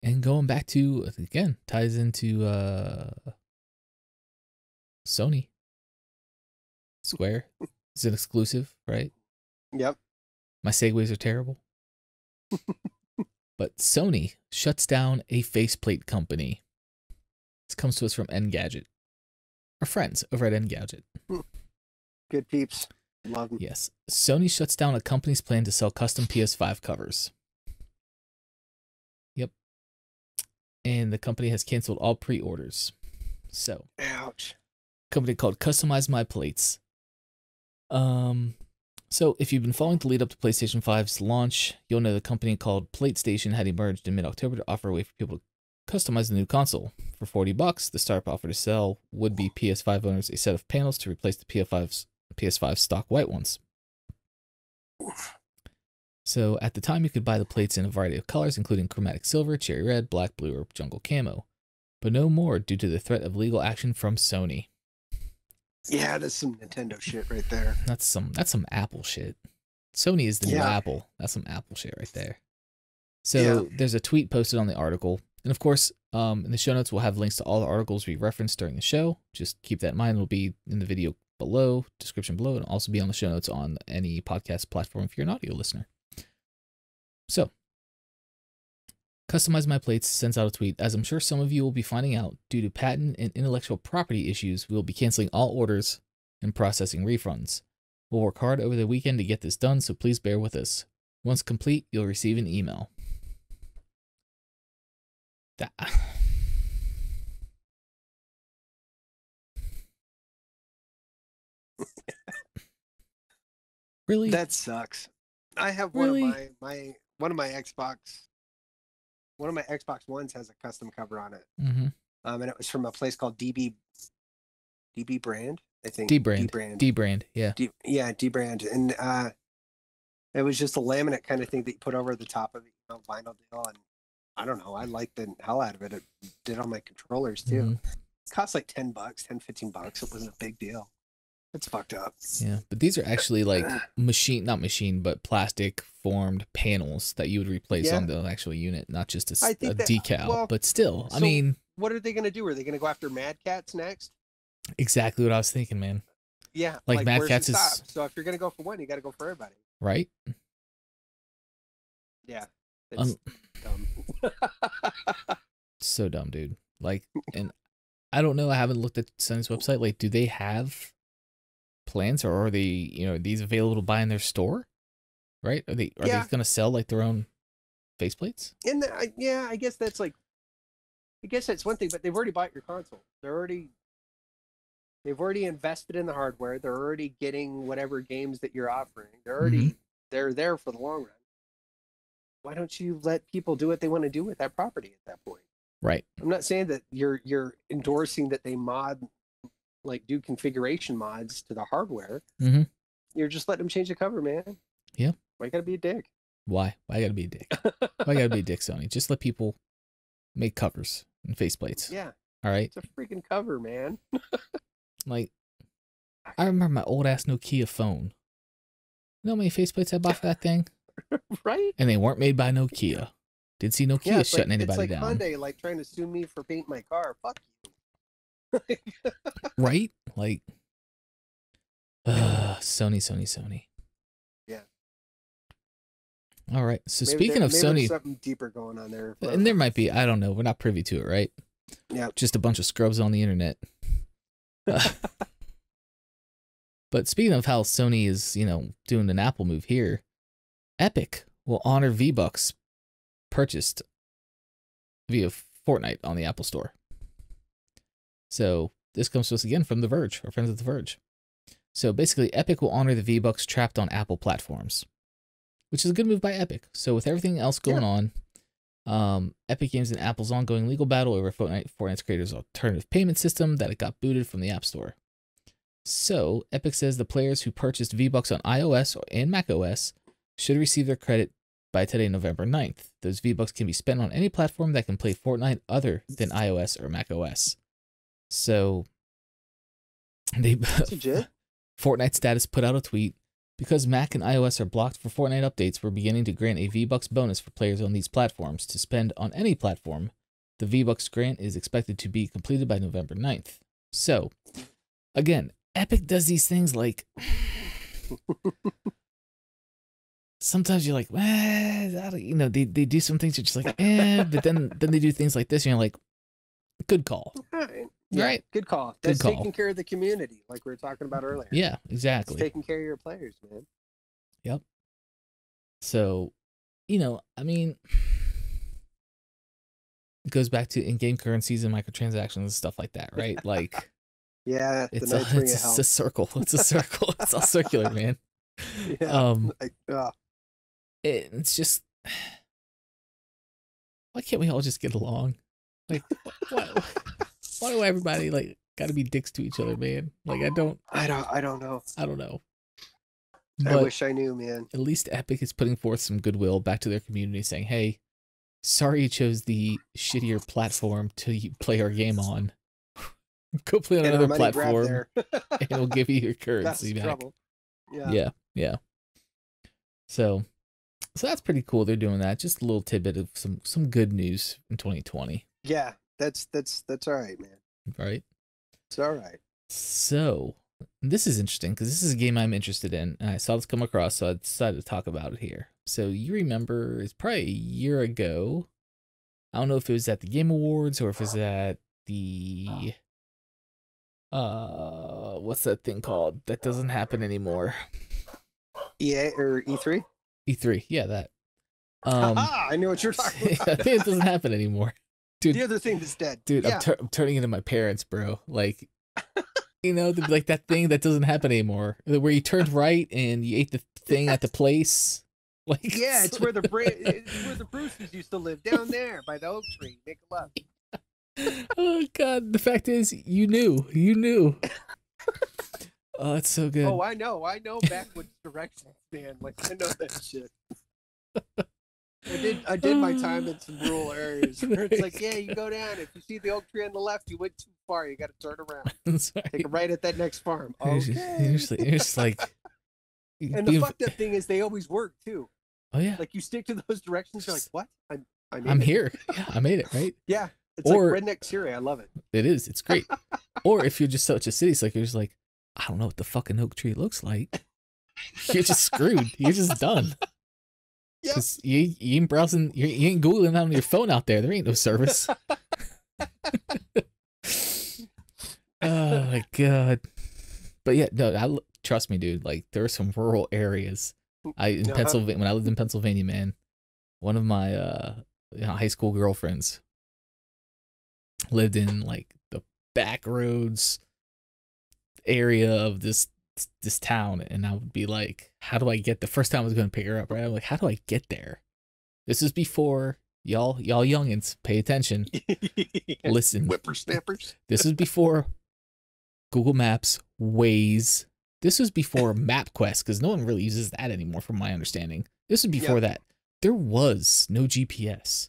And going back to, again, ties into Sony. Square is an exclusive, right? Yep. My segues are terrible. but Sony shuts down a faceplate company. This comes to us from Engadget. Our friends over at Engadget. Good peeps. Love them. Yes. Sony shuts down a company's plan to sell custom PS5 covers. Yep. And the company has canceled all pre-orders. So. Ouch. Company called Customize My Plates. So if you've been following the lead up to PlayStation 5's launch, you'll know the company called PlateStation had emerged in mid-October to offer a way for people to customize the new console. For $40, the startup offered to sell would-be PS5 owners a set of panels to replace the PS5's stock white ones. So at the time, you could buy the plates in a variety of colors, including chromatic silver, cherry red, black, blue, or jungle camo. But no more due to the threat of legal action from Sony. Yeah, that's some Nintendo shit right there. That's some Apple shit. Sony is the new Apple. That's some Apple shit right there. So there's a tweet posted on the article. And of course, in the show notes, we'll have links to all the articles we referenced during the show. Just keep that in mind. It'll be in the video below, description below, and also be on the show notes on any podcast platform if you're an audio listener. So, Customize My Plates sends out a tweet. As I'm sure some of you will be finding out, due to patent and intellectual property issues, we will be canceling all orders and processing refunds. We'll work hard over the weekend to get this done, so please bear with us. Once complete, you'll receive an email. Really? That sucks. I have Really? one of my Xbox Ones has a custom cover on it. Mm-hmm. And it was from a place called DB Brand, I think. D brand, yeah. D brand. And it was just a laminate kind of thing that you put over the top of the vinyl deal. And I don't know, I liked the hell out of it. It did on my controllers too. Mm-hmm. It cost like $10, $10, $15. It wasn't a big deal. It's fucked up. Yeah, but these are actually like not machine, but plastic formed panels that you would replace on the actual unit, not just a decal. Well, but still, I mean, what are they going to do? Are they going to go after Mad Catz next? Exactly what I was thinking, man. Yeah, like Mad Catz is. So if you're going to go for one, you got to go for everybody, right? Yeah, it's dumb. So dumb, dude. Like, and I don't know. I haven't looked at Sony's website. Like, do they have plans, or are they, these available to buy in their store? Right? Are they going to sell like their own faceplates? And I guess that's like, I guess that's one thing. But they've already bought your console. They've already invested in the hardware. They're already getting whatever games that you're offering. They're there for the long run. Why don't you let people do what they want to do with that property at that point? Right. I'm not saying that you're endorsing that they do configuration mods to the hardware. Mm-hmm. You're just letting them change the cover, man. Yeah. Why you gotta be a dick? Why I gotta be a dick? Why I gotta be a dick, Sony? Just let people make covers and faceplates. Yeah. All right. It's a freaking cover, man. Like, I remember my old ass Nokia phone. You know how many faceplates I bought for that thing? Right? And they weren't made by Nokia. Didn't see Nokia shutting anybody down. It's like Hyundai, like trying to sue me for painting my car. Fuck you. Right? Like, Sony. Yeah. All right. So maybe speaking of Sony, there's something deeper going on there. And there might be. I don't know. We're not privy to it, right? Yeah. Just a bunch of scrubs on the internet. But speaking of how Sony is, doing an Apple move here, Epic will honor V-Bucks purchased via Fortnite on the Apple Store. So this comes to us again from The Verge, our friends at The Verge. So basically, Epic will honor the V-Bucks trapped on Apple platforms, which is a good move by Epic. So with everything else going on, Epic Games and Apple's ongoing legal battle over Fortnite's creators' alternative payment system that it got booted from the App Store. So Epic says the players who purchased V-Bucks on iOS and macOS should receive their credit by today, November 9th. Those V-Bucks can be spent on any platform that can play Fortnite other than iOS or macOS. So Fortnite Status put out a tweet. Because Mac and iOS are blocked for Fortnite updates, we're beginning to grant a V-Bucks bonus for players on these platforms to spend on any platform. The V-Bucks grant is expected to be completed by November 9th. So, again, Epic does these things like... sometimes you're like, you know, they do some things you're just like, but then they do things like this, and you're like, good call. Yeah, right? Good call. Good That's call. taking care of the community, like we were talking about earlier. Yeah, exactly. It's taking care of your players, man. Yep. So, you know, I mean, it goes back to in-game currencies and microtransactions and stuff like that, right? Like, yeah, it's a circle. It's a circle. It's all circular, man. Yeah. It's just, why can't we all just get along? Like, why do everybody like gotta be dicks to each other, man? Like, I don't know. But I wish I knew, man. At least Epic is putting forth some goodwill back to their community, saying, "Hey, sorry you chose the shittier platform to play our game on. Go play on another platform, and we'll give you your currency back." Trouble. Yeah. So that's pretty cool. They're doing that. Just a little tidbit of some good news in 2020. Yeah, that's all right, man. Right. It's all right. So this is interesting because this is a game I'm interested in, and I saw this come across, so I decided to talk about it here. So you remember, it's probably a year ago. I don't know if it was at the Game Awards or if it was at the what's that thing called that doesn't happen anymore? EA or E3? E3, yeah, that. I know what you're talking about. I think it doesn't happen anymore, dude. The other thing that's dead, dude. Yeah. I'm turning into my parents, bro. Like, you know, like that thing that doesn't happen anymore, where you turned right and you ate the thing at the place. Like, yeah, it's where the Bruces used to live, down there by the oak tree. Make a left. Oh God, the fact is, you knew. Oh, it's so good. Oh, I know backwards directions, man. Like, I know that shit. I did my time in some rural areas where it's like, yeah, you go down. If you see the oak tree on the left, you went too far. You got to turn around. Take a right at that next farm. Okay. You're just like. And the fucked up thing is, they always work too. Oh yeah. Like, you stick to those directions. You're like, what? I'm here. Yeah, I made it, right? Yeah. It's like redneck Syria. I love it. It is. It's great. Or if you're just such a city slicker, you're just like, I don't know what the fucking oak tree looks like. You're just screwed. You're just done. Because you ain't browsing, you ain't Googling on your phone out there. There ain't no service. Oh my God. But yeah, no, trust me, dude. Like, there are some rural areas. Pennsylvania, when I lived in Pennsylvania, man, one of my high school girlfriends lived in like the back roads area of this town, and I would be like, how do I get the first time I was going to pick her up, right? I'm like, how do I get there? This is before y'all youngins pay attention. Listen, whippersnappers. This is before Google Maps, Waze. This was before MapQuest, because no one really uses that anymore, from my understanding. This was before that. There was no GPS.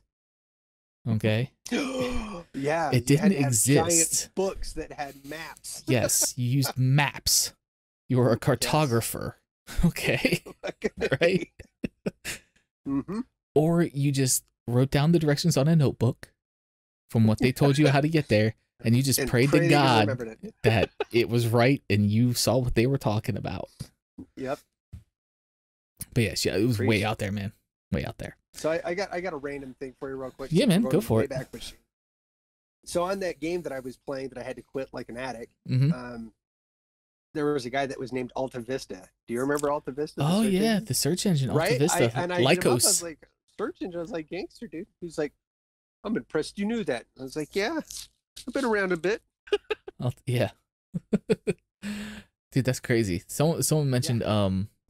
Okay. Yeah, it didn't exist. Giant books that had maps. Yes, you used maps. You were a cartographer. Yes. Okay. Right? Mm-hmm. Or you just wrote down the directions on a notebook from what they told you how to get there, and you just prayed to God that it was right and you saw what they were talking about. Yep. But yes, yeah, it was way out there, man. Way out there. So I got a random thing for you real quick. Yeah, man, go for it. Machine. So on that game that I was playing that I had to quit like an addict, there was a guy that was named Alta Vista. Do you remember Alta Vista? Oh yeah, the search engine, Alta Vista. I Lycos. was like, search engine. I was like, gangster, dude. He's like, I'm impressed you knew that. I was like, yeah, I've been around a bit. Yeah. Dude, that's crazy. Someone mentioned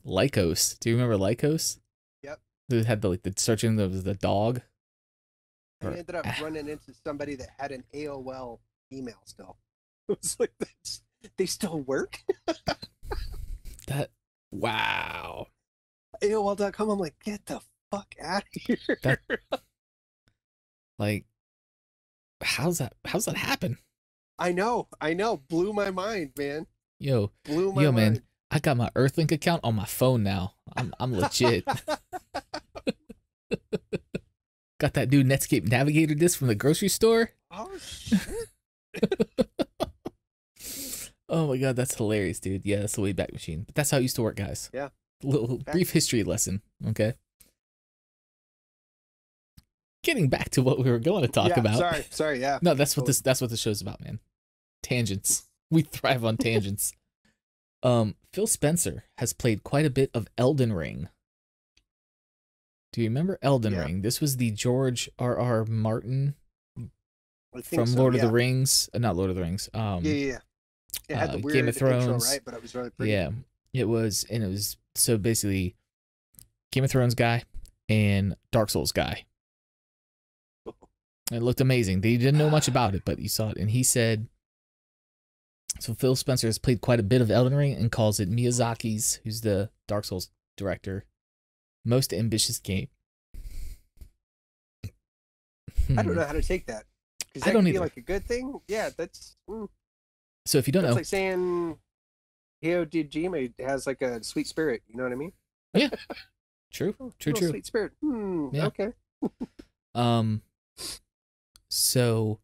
Lycos. Do you remember Lycos? Yep. It had the search engine that was the dog. I ended up running into somebody that had an AOL email still. It was like, they still work? Wow. AOL.com, I'm like, get the fuck out of here. Like, how's that happen? I know. Blew my mind, man. Blew my mind. Man, I got my Earthlink account on my phone now. I'm legit. Got that new Netscape Navigator disc from the grocery store. Oh shit. Oh my God, that's hilarious, dude. Yeah, that's the Wayback Machine. But that's how it used to work, guys. Yeah. Little brief history lesson, okay? Getting back to what we were going to talk about. Sorry, yeah. No, that's what the show's about, man. Tangents. We thrive on tangents. Phil Spencer has played quite a bit of Elden Ring. Do you remember Elden Ring? This was the George R.R. Martin from Lord of the Rings. Not Lord of the Rings. It had the weird Game of Thrones, intro, right? But it was really pretty. Yeah, it was, and it was so basically Game of Thrones guy and Dark Souls guy. It looked amazing. They didn't know much about it, but you saw it, and he said. So Phil Spencer has played quite a bit of Elden Ring and calls it Miyazaki's, who's the Dark Souls director, most ambitious game. I don't know how to take that. Because that could be like a good thing. Yeah, that's. So if you don't know, it's like saying Hideo Kojima has like a sweet spirit. You know what I mean? Yeah. True. Sweet spirit. Yeah. Okay. So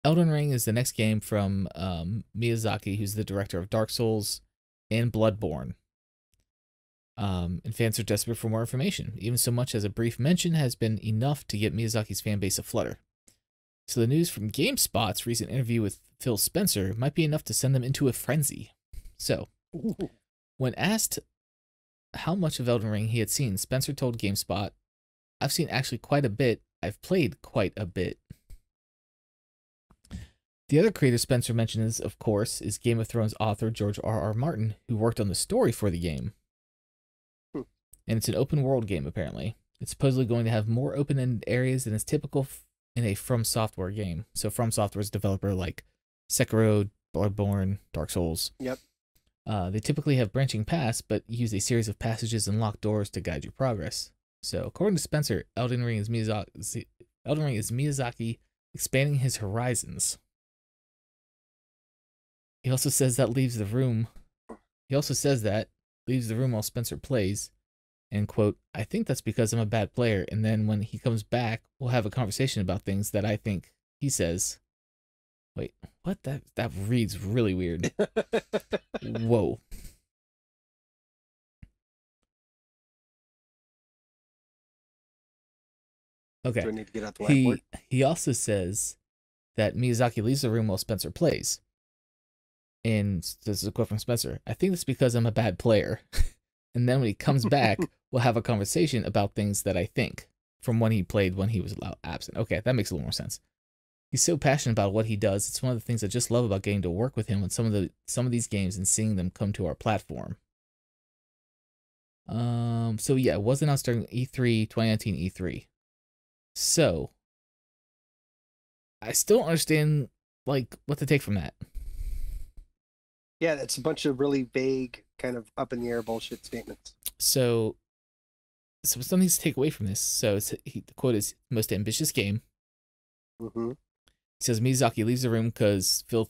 Elden Ring is the next game from Miyazaki, who's the director of Dark Souls and Bloodborne. And fans are desperate for more information. Even so much as a brief mention has been enough to get Miyazaki's fan base aflutter. So the news from GameSpot's recent interview with Phil Spencer might be enough to send them into a frenzy. So, when asked how much of Elden Ring he had seen, Spencer told GameSpot, "I've seen actually quite a bit. I've played quite a bit." The other creator Spencer mentions, of course, is Game of Thrones author George R.R. Martin, who worked on the story for the game. And it's an open world game, apparently. It's supposedly going to have more open-ended areas than is typical in a From Software game. So From Software's developer like Sekiro, Bloodborne, Dark Souls. Yep. They typically have branching paths, but use a series of passages and locked doors to guide your progress. So according to Spencer, Elden Ring is Miyazaki expanding his horizons. He also says that leaves the room while Spencer plays. And, quote, "I think that's because I'm a bad player, and then when he comes back, we'll have a conversation about things that I think," he says. Wait, what? That reads really weird. Whoa. Okay. Do I need to get out the whiteboard? He also says that Miyazaki leaves the room while Spencer plays. And this is a quote from Spencer. "I think that's because I'm a bad player. And then when he comes back, we'll have a conversation about things that I think from when he played when he was absent." Okay, that makes a little more sense. He's so passionate about what he does. It's one of the things I just love about getting to work with him on some of these games and seeing them come to our platform. So yeah, it was announced during E3 2019 E3. So I still don't understand like what to take from that. Yeah, that's a bunch of really vague, kind of up in the air bullshit statements. So something to take away from this. So the quote is most ambitious game. Mm-hmm. He says Miyazaki leaves the room because Phil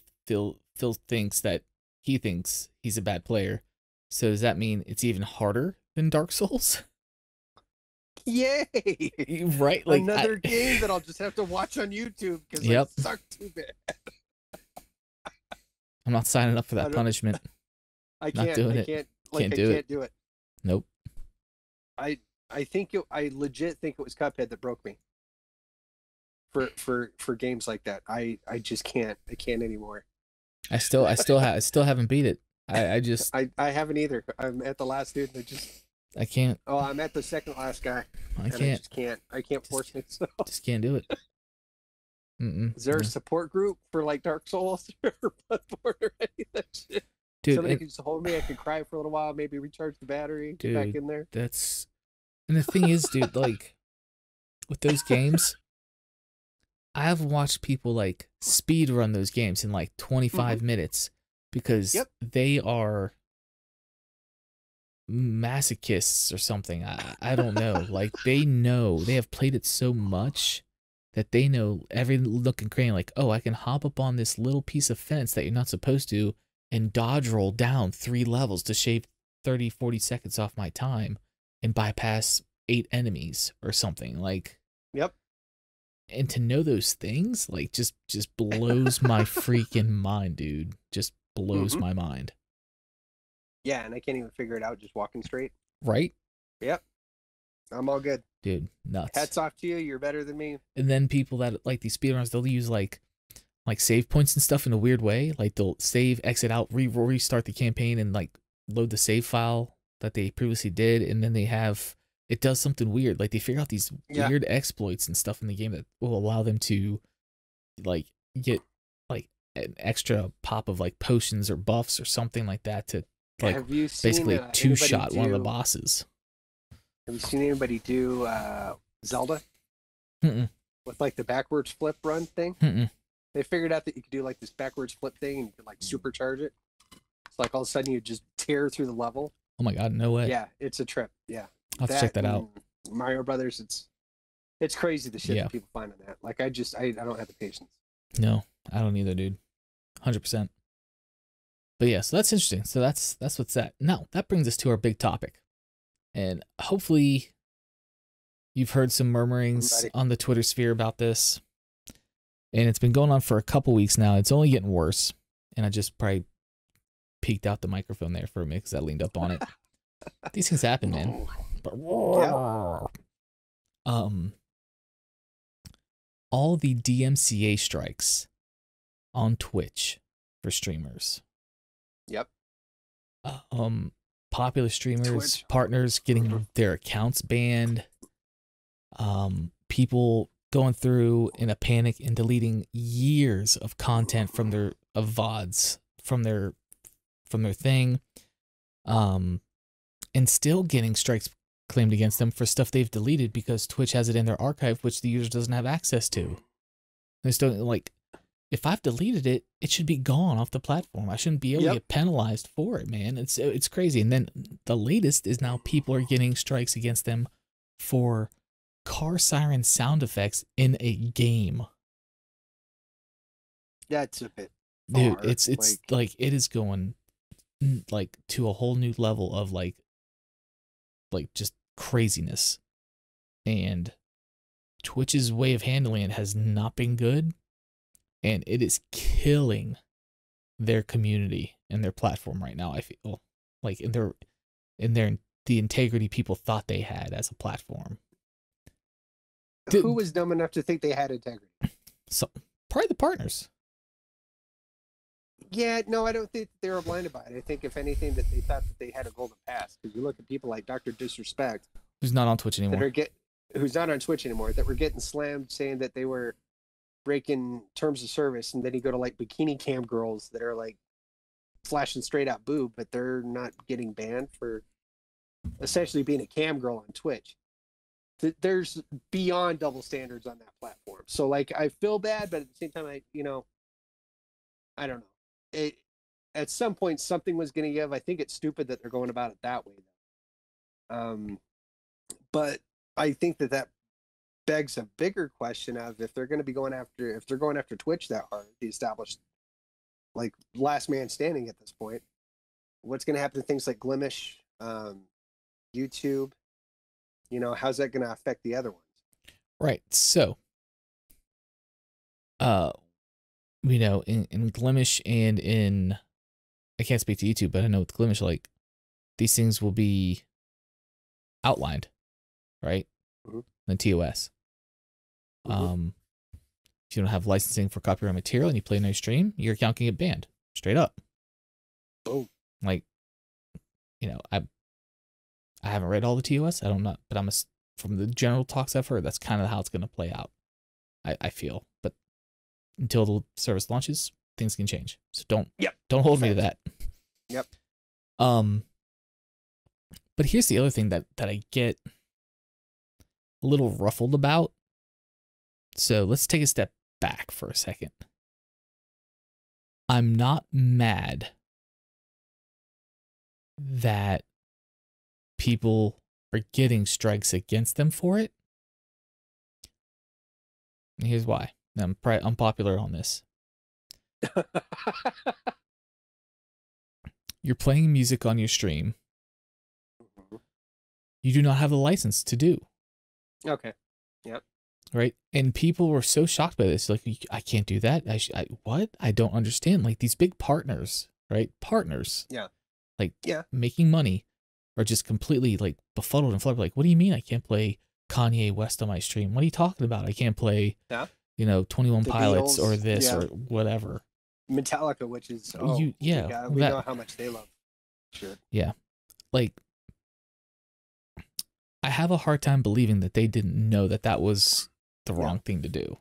thinks that he thinks he's a bad player. So does that mean it's even harder than Dark Souls? Yay! Right? Like another game that I'll just have to watch on YouTube because Yep. I suck too bad. I'm not signing up for that punishment. I can't do it. Nope. I legit think it was Cuphead that broke me. For games like that, I just can't. I can't anymore. I still haven't beat it. I haven't either. I'm at the last dude. I can't. Oh, I'm at the second last guy. I can't. I can't force myself. Just can't do it. Is there a support group for like Dark Souls or Bloodborne or any of that shit? Dude, somebody could just hold me. I could cry for a little while, maybe recharge the battery, get back in there. And the thing is, dude, like with those games, I've watched people like speed run those games in like 25 minutes because they are masochists or something. I don't know. Like they have played it so much that they know every nook and cranny, like, oh, I can hop up on this little piece of fence that you're not supposed to and dodge roll down 3 levels to shave 30, 40 seconds off my time and bypass 8 enemies or something. Like, yep. And to know those things, like, just blows my freaking mind, dude. Just blows my mind. Yeah, and I can't even figure it out just walking straight. right? Yep. I'm all good. Dude, nuts. Hats off to you. You're better than me. And then people that like these speedrunners, they'll use like save points and stuff in a weird way. Like they'll save, exit out, restart the campaign, and like load the save file that they previously did, and then they have it does something weird. Like they figure out these weird exploits and stuff in the game that will allow them to like get like an extra pop of like potions or buffs or something like that to like have you seen, basically two-shot one of the bosses. Have you seen anybody do Zelda? Mm-mm. With like the backwards flip run thing? Mm-mm. They figured out that you could do like this backwards flip thing and you could like supercharge it. It's like all of a sudden you just tear through the level. Oh my god, no way. Yeah, it's a trip. Yeah. I'll have to check that out. Mario Brothers, it's crazy the shit that people find on that. Like I don't have the patience. No, I don't either, dude. 100%. But yeah, so that's interesting. So that's what's that. Now, that brings us to our big topic. And hopefully you've heard some murmurings on the Twitter sphere about this. And it's been going on for a couple weeks now. It's only getting worse. And I just probably peeked out the microphone there for a minute because I leaned up on it. These things happen, man. But, all the DMCA strikes on Twitch for streamers. Yep. Popular streamers, partners getting their accounts banned. People going through in a panic and deleting years of content from their VODs from their thing. And still getting strikes claimed against them for stuff they've deleted because Twitch has it in their archive, which the user doesn't have access to. They still like, if I've deleted it, it should be gone off the platform. I shouldn't be able to get penalized for it, man. It's crazy. And then the latest is now people are getting strikes against them for car siren sound effects in a game. That's a bit far. Dude, it's like it is going like to a whole new level of like just craziness. And Twitch's way of handling it has not been good, and it is killing their community and their platform right now. I feel like in the integrity people thought they had as a platform. Who was dumb enough to think they had integrity? So probably the partners. Yeah, no, I don't think they were blinded by it. I think if anything that they thought that they had a golden pass, because you look at people like Dr. Disrespect, who's not on Twitch anymore. Who's not on Twitch anymore, that were getting slammed saying that they were breaking terms of service, and then you go to like bikini cam girls that are like flashing straight out boob, but they're not getting banned for essentially being a cam girl on Twitch. There's beyond double standards on that platform. So like I feel bad, but at the same time I don't know. At some point something was going to give. I think it's stupid that they're going about it that way though. But I think that begs a bigger question of if they're going after Twitch that hard, the established like last man standing at this point, what's going to happen to things like Glimish, YouTube? You know, how's that going to affect the other ones? Right. So, you know, in Glimish and in, I can't speak to YouTube, but I know with Glimish, like these things will be outlined, right? Mm-hmm. In TOS. Mm-hmm. If you don't have licensing for copyright material and you play on your stream, your account can get banned straight up. Oh, like, you know, I haven't read all the TOS. I don't know, but from the general talks I've heard, that's kind of how it's going to play out. I feel, but until the service launches, things can change. So don't hold me to that. Yep. But here's the other thing that I get a little ruffled about. So let's take a step back for a second. I'm not mad that people are getting strikes against them for it. And here's why. I'm probably unpopular on this. You're playing music on your stream. You do not have the license to do. Okay. Yep. Right? And people were so shocked by this. Like, I can't do that. What? I don't understand. Like these big partners, right? Partners. Yeah. like Yeah. making money, are just completely like befuddled and flubber. Like, what do you mean I can't play Kanye West on my stream? What are you talking about? I can't play, 21 The Pilots or Beatles, this yeah. or whatever. Metallica, which is we know how much they love. Sure. Yeah, like I have a hard time believing that they didn't know that that was the wrong thing to do.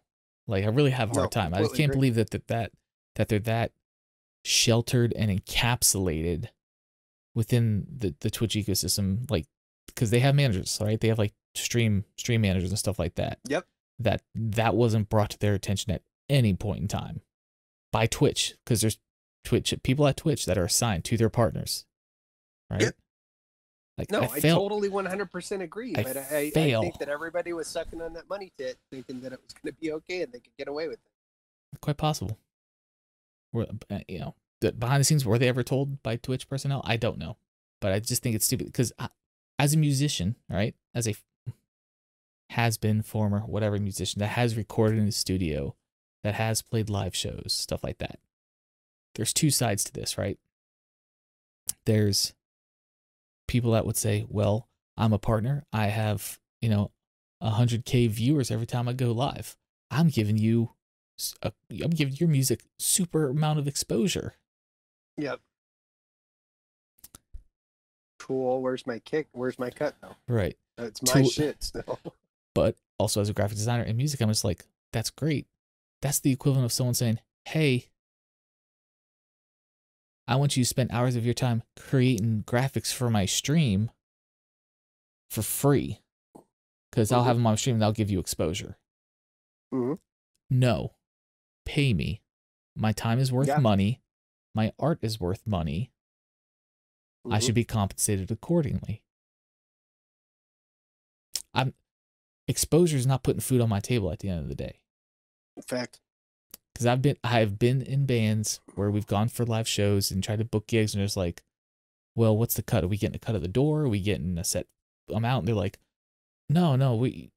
Like I really have a hard time. I just can't believe that they're that sheltered and encapsulated within the Twitch ecosystem, like because they have managers, right? They have like stream managers and stuff like that. Yep. That wasn't brought to their attention at any point in time by Twitch, because there's people at Twitch that are assigned to their partners, right? Yep. Like no, I totally 100% agree. But I think that everybody was sucking on that money tit, thinking that it was going to be okay and they could get away with it. Quite possible. Behind the scenes, were they ever told by Twitch personnel? I don't know, but I just think it's stupid because as a musician, right? As a has-been, former, whatever musician that has recorded in the studio, that has played live shows, stuff like that. There's two sides to this, right? There's people that would say, well, I'm a partner. I have, 100K viewers every time I go live. I'm giving your music super amount of exposure. Yep. Cool. Where's my kick? Where's my cut though? Right. It's my shit still. But also as a graphic designer in music, I'm just like, that's great. That's the equivalent of someone saying, hey, I want you to spend hours of your time creating graphics for my stream for free. Because I'll have them on my stream and I'll give you exposure. Mm-hmm. No. Pay me. My time is worth money. My art is worth money. I should be compensated accordingly. Exposure is not putting food on my table at the end of the day. In fact. Because I've been in bands where we've gone for live shows and tried to book gigs, and there's like, well, what's the cut? Are we getting a cut of the door? Are we getting a set amount? And they're like, no, we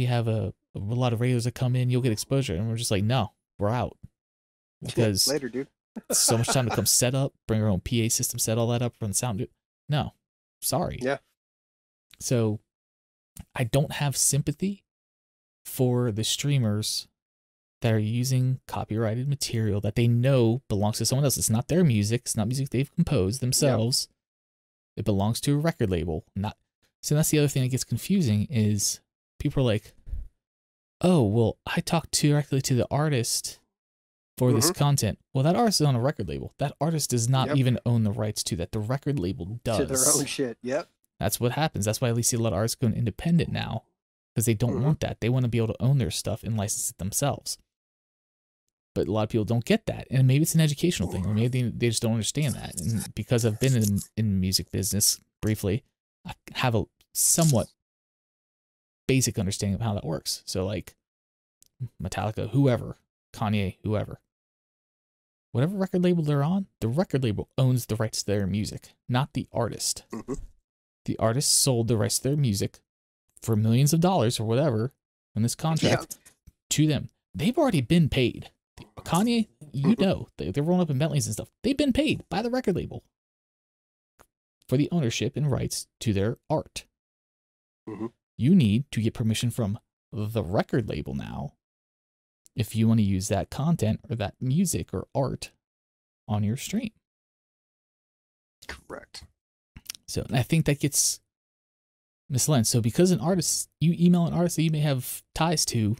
have a lot of regulars that come in, you'll get exposure. And we're just like, no, we're out. Because later, dude. so much time to come set up, bring our own PA system, set all that up, run sound. No, sorry. Yeah. So I don't have sympathy for the streamers that are using copyrighted material that they know belongs to someone else. It's not their music. It's not music they've composed themselves. Yep. It belongs to a record label. So that's the other thing that gets confusing is people are like, oh, well, I talked directly to the artist for this content. Well, that artist is on a record label. That artist does not even own the rights to that. The record label does. To their own shit, yep. That's what happens. That's why at least see a lot of artists going independent now, because they don't want that. They want to be able to own their stuff and license it themselves. But a lot of people don't get that, and maybe it's an educational thing, or maybe they just don't understand that. And because I've been in music business briefly, I have a somewhat basic understanding of how that works. So like Metallica, whoever, Kanye, whoever, whatever record label they're on, the record label owns the rights to their music, not the artist. The artist sold the rights to their music for millions of dollars or whatever in this contract to them. They've already been paid. Kanye, they're rolling up in Bentleys and stuff. They've been paid by the record label for the ownership and rights to their art. You need to get permission from the record label now if you want to use that content or that music or art on your stream. Correct. So I think that gets misled. So because an artist, you email an artist that you may have ties to,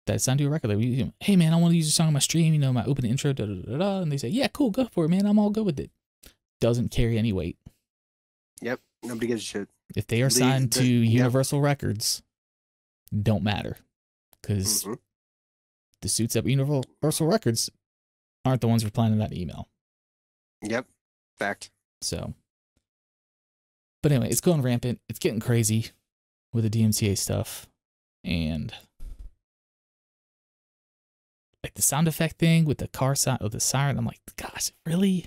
that signed to a record label, hey man, I want to use your song on my stream, my open intro, and they say, yeah, cool, go for it, man, I'm all good with it. Doesn't carry any weight. Yep, nobody gives a shit. If they are signed to Universal Records, don't matter, because the suits at Universal Records aren't the ones replying to that email. Yep, fact. So, but anyway, it's going rampant. It's getting crazy with the DMCA stuff, and like the sound effect thing with the car sound of the siren. I'm like, gosh, really?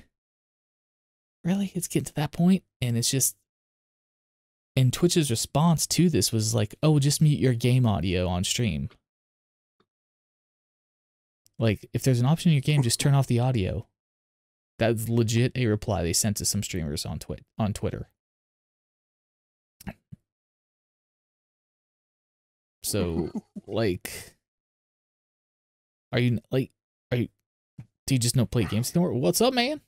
It's getting to that point, and it's just. And Twitch's response to this was like, oh, just mute your game audio on stream. Like, if there's an option in your game, just turn off the audio. That's legit a reply they sent to some streamers on Twitter. So, like, do you just not play games anymore? What's up, man?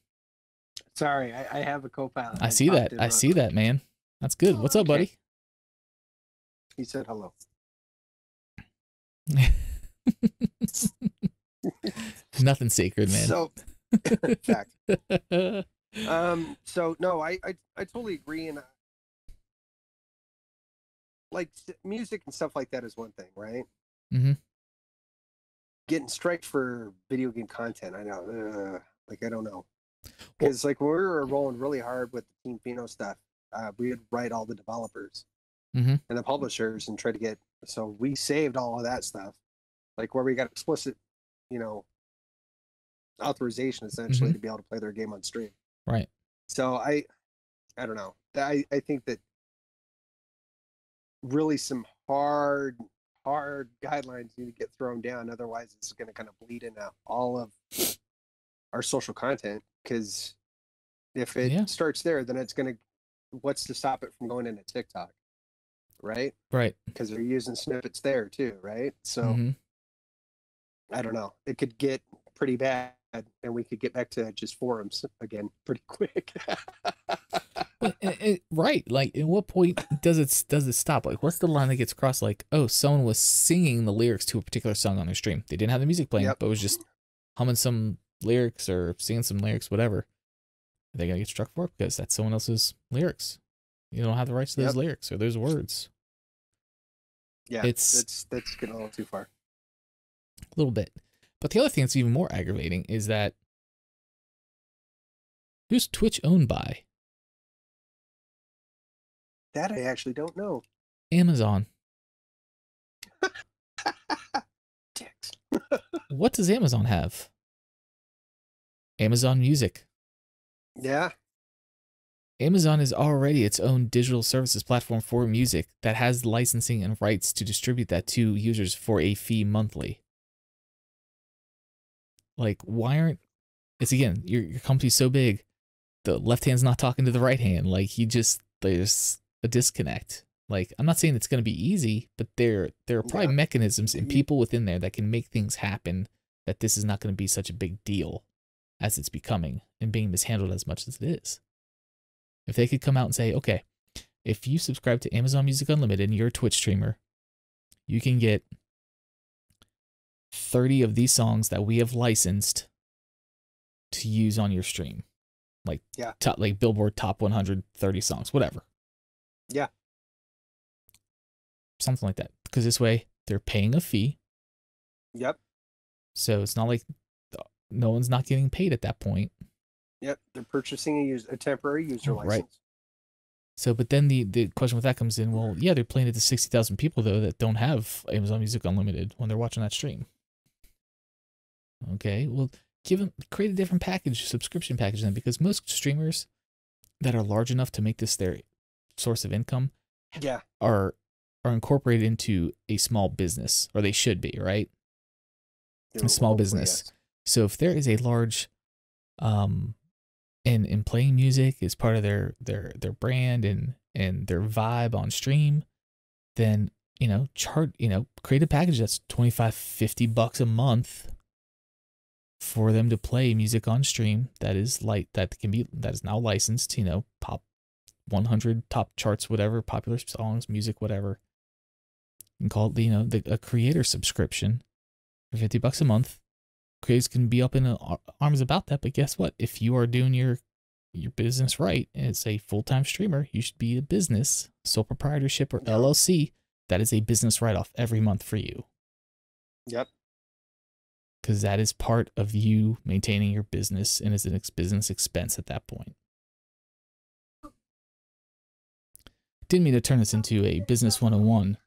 Sorry, I have a co-pilot. I see that. I see that, man. That's good. What's up, buddy? He said hello. Nothing sacred, man. So, fact. So no, I totally agree, and like music and stuff like that is one thing, right? Mm-hmm. Getting striked for video game content, I know, like I don't know, because like when we were rolling really hard with the Team Pheno stuff, we would write all the developers mm-hmm. and the publishers and try to get. So we saved all of that stuff, like where we got explicit, authorization essentially to be able to play their game on stream. Right. So I don't know. I think that really some hard guidelines need to get thrown down. Otherwise, it's going to kind of bleed into all of our social content. Because if it starts there, then it's going to. What's to stop it from going into TikTok? Right. Right. Because they're using snippets there too. Right. So I don't know. It could get pretty bad, and we could get back to just forums again pretty quick. Right. Like, at what point does it stop? Like, what's the line that gets crossed? Like, oh, someone was singing the lyrics to a particular song on their stream. They didn't have the music playing, but was just humming some lyrics or singing some lyrics, whatever. Are they gonna get struck for it because that's someone else's lyrics? You don't have the rights to those lyrics or those words. Yeah, that's getting a little too far. A little bit. But the other thing that's even more aggravating is that who's Twitch owned by? That I actually don't know. Amazon. Dicks. What does Amazon have? Amazon Music. Yeah. Amazon is already its own digital services platform for music that has licensing and rights to distribute that to users for a fee monthly. Like, why aren't... It's, again, your company's so big, the left hand's not talking to the right hand. Like, there's a disconnect. Like, I'm not saying it's going to be easy, but there are probably mechanisms and people within there that can make things happen, that this is not going to be such a big deal as it's becoming and being mishandled as much as it is. If they could come out and say, okay, if you subscribe to Amazon Music Unlimited and you're a Twitch streamer, you can get 30 of these songs that we have licensed to use on your stream. Like, like Billboard Top 130 songs, whatever. Yeah. Something like that. Because this way, they're paying a fee. Yep. So it's not like no one's not getting paid at that point. Yep. They're purchasing a temporary user license. Right. So, but then the question with that comes in, well, yeah, they're playing it to 60,000 people, though, that don't have Amazon Music Unlimited when they're watching that stream. Okay, well, create a different package, subscription package then, because most streamers that are large enough to make this their source of income are incorporated into a small business, or they should be, right? A small business. Yes. So if there is a large and playing music is part of their brand and their vibe on stream, then create a package that's $25-$50 a month for them to play music on stream that is now licensed, pop 100 top charts, whatever, popular songs, music, whatever. You can call it a creator subscription for $50 a month. Creators can be up in arms about that, but guess what? If you are doing your business right and it's a full-time streamer, you should be a business, sole proprietorship or LLC. That is a business write-off every month for you. Yep. Because that is part of you maintaining your business and is a business expense at that point. Didn't mean to turn this into a business 101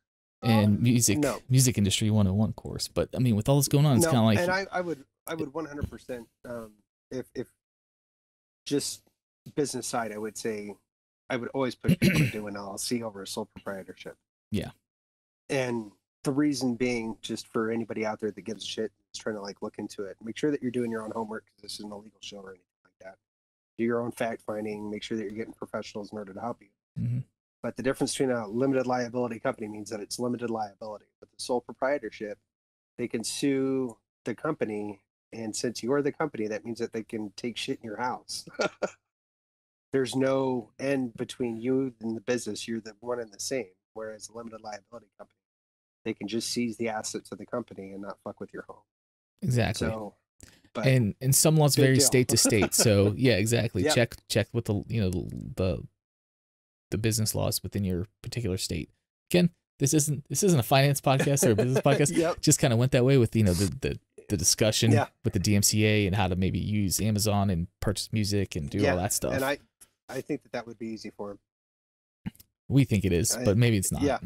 and music industry 101 course, but I mean, with all this going on, it's kind of like. And I would 100%, if just business side, I would say I would always put people to do an LLC over a sole proprietorship. Yeah. And the reason being, just for anybody out there that gives a shit, is trying to look into it. Make sure that you're doing your own homework, because this isn't a legal show or anything like that. Do your own fact finding, make sure that you're getting professionals in order to help you. Mm-hmm. But the difference between a limited liability company means that it's limited liability. With the sole proprietorship, they can sue the company, and since you're the company, that means that they can take shit in your house. There's no end between you and the business. You're the one and the same. Whereas a limited liability company, they can just seize the assets of the company and not fuck with your home. Exactly. So, but and some laws vary deal. state to state. So yeah, exactly. Yep. Check with the business laws within your particular state. Again, this isn't a finance podcast or a business podcast. Yep. Just kind of went that way with the discussion Yeah. with the DMCA and how to maybe use Amazon and purchase music and do all that stuff. And I think that would be easy for him. We think it is, but maybe it's not. Yeah,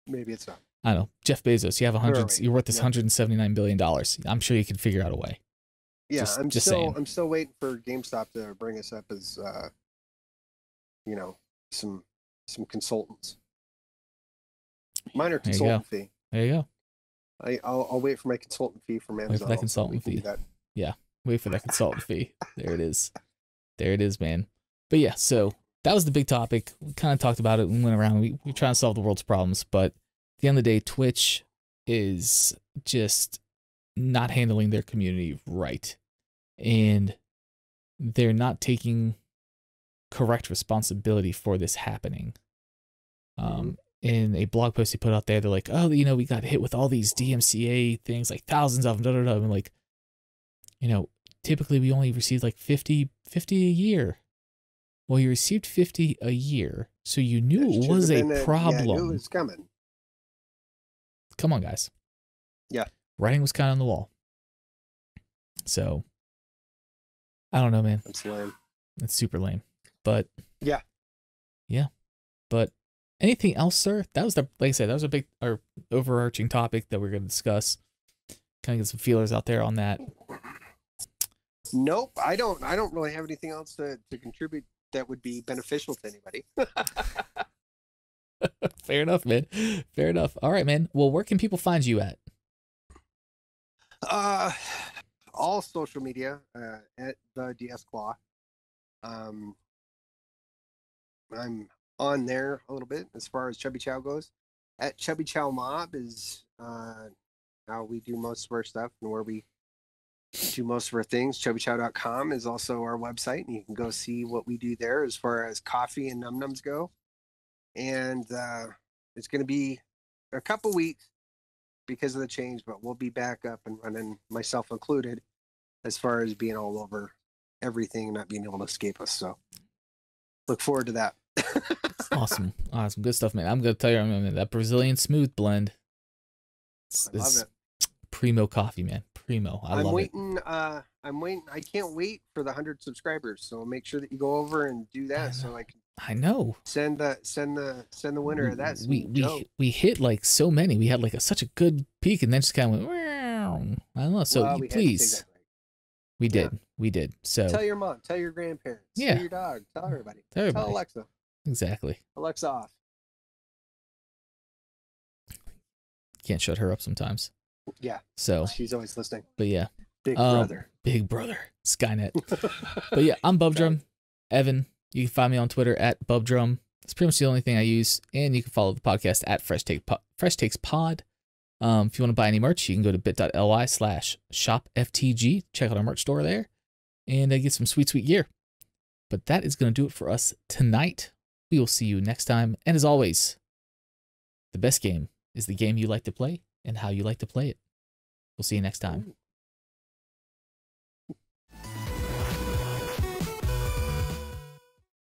maybe it's not. I don't know. Jeff Bezos, you have you're worth this $179 billion. I'm sure you can figure out a way. Yeah, I'm still waiting for GameStop to bring us up as some consultants. Minor consultant fee. There you go. I'll wait for my consultant fee from Amazon. Wait for that consultant fee. Yeah, wait for that consultant fee. There it is. There it is, man. But yeah, so that was the big topic. We kind of talked about it and went around. We're trying to solve the world's problems, but at the end of the day, Twitch is just not handling their community right. And they're not taking correct responsibility for this happening. In a blog post they put out there, they're like, oh, we got hit with all these DMCA things, like thousands of them, and like, typically we only received like 50 a year. Well, you received 50 a year, so you knew it was a problem. Yeah, you knew it was coming. Come on, guys. Yeah. Writing was kind of on the wall. So, I don't know, man. It's lame. It's super lame. But yeah. But anything else, sir? That was like I said, that was a big or overarching topic that we're going to discuss. Kind of get some feelers out there on that. Nope, I don't really have anything else to contribute that would be beneficial to anybody. Fair enough, man. Fair enough. All right, man. Well, where can people find you at? All social media at the DS Claw. I'm on there a little bit as far as Chubby Chow goes. At Chubby Chow Mob is how we do most of our stuff and where we do most of our things. chubbychow.com is also our website, and you can go see what we do there as far as coffee and num-nums go. And it's going to be a couple weeks because of the change, but we'll be back up and running, myself included, as far as being all over everything, not being able to escape us. So look forward to that. Awesome. Good stuff, man. I'm going to tell you, that Brazilian smooth blend. I love it. Primo coffee, man. Primo. I'm waiting. I can't wait for the 100 subscribers. So make sure that you go over and do that. So I know. Send the winner of that. We hit like so many. We had like such a good peak, and then just kind of went. I don't know. So please. We did. So tell your mom, tell your grandparents, tell your dog, tell everybody. Tell Alexa. Exactly. Alexa off. Can't shut her up sometimes. Yeah. So she's always listening. But yeah. Big brother. Skynet. But yeah, I'm Bubdrum. Evan, you can find me on Twitter at Bubdrum. It's pretty much the only thing I use. And you can follow the podcast at Fresh Takes Pod. If you want to buy any merch, you can go to bit.ly/shopftg. Check out our merch store there. And get some sweet gear. But that is going to do it for us tonight. We will see you next time. And as always, the best game is the game you like to play and how you like to play it. We'll see you next time.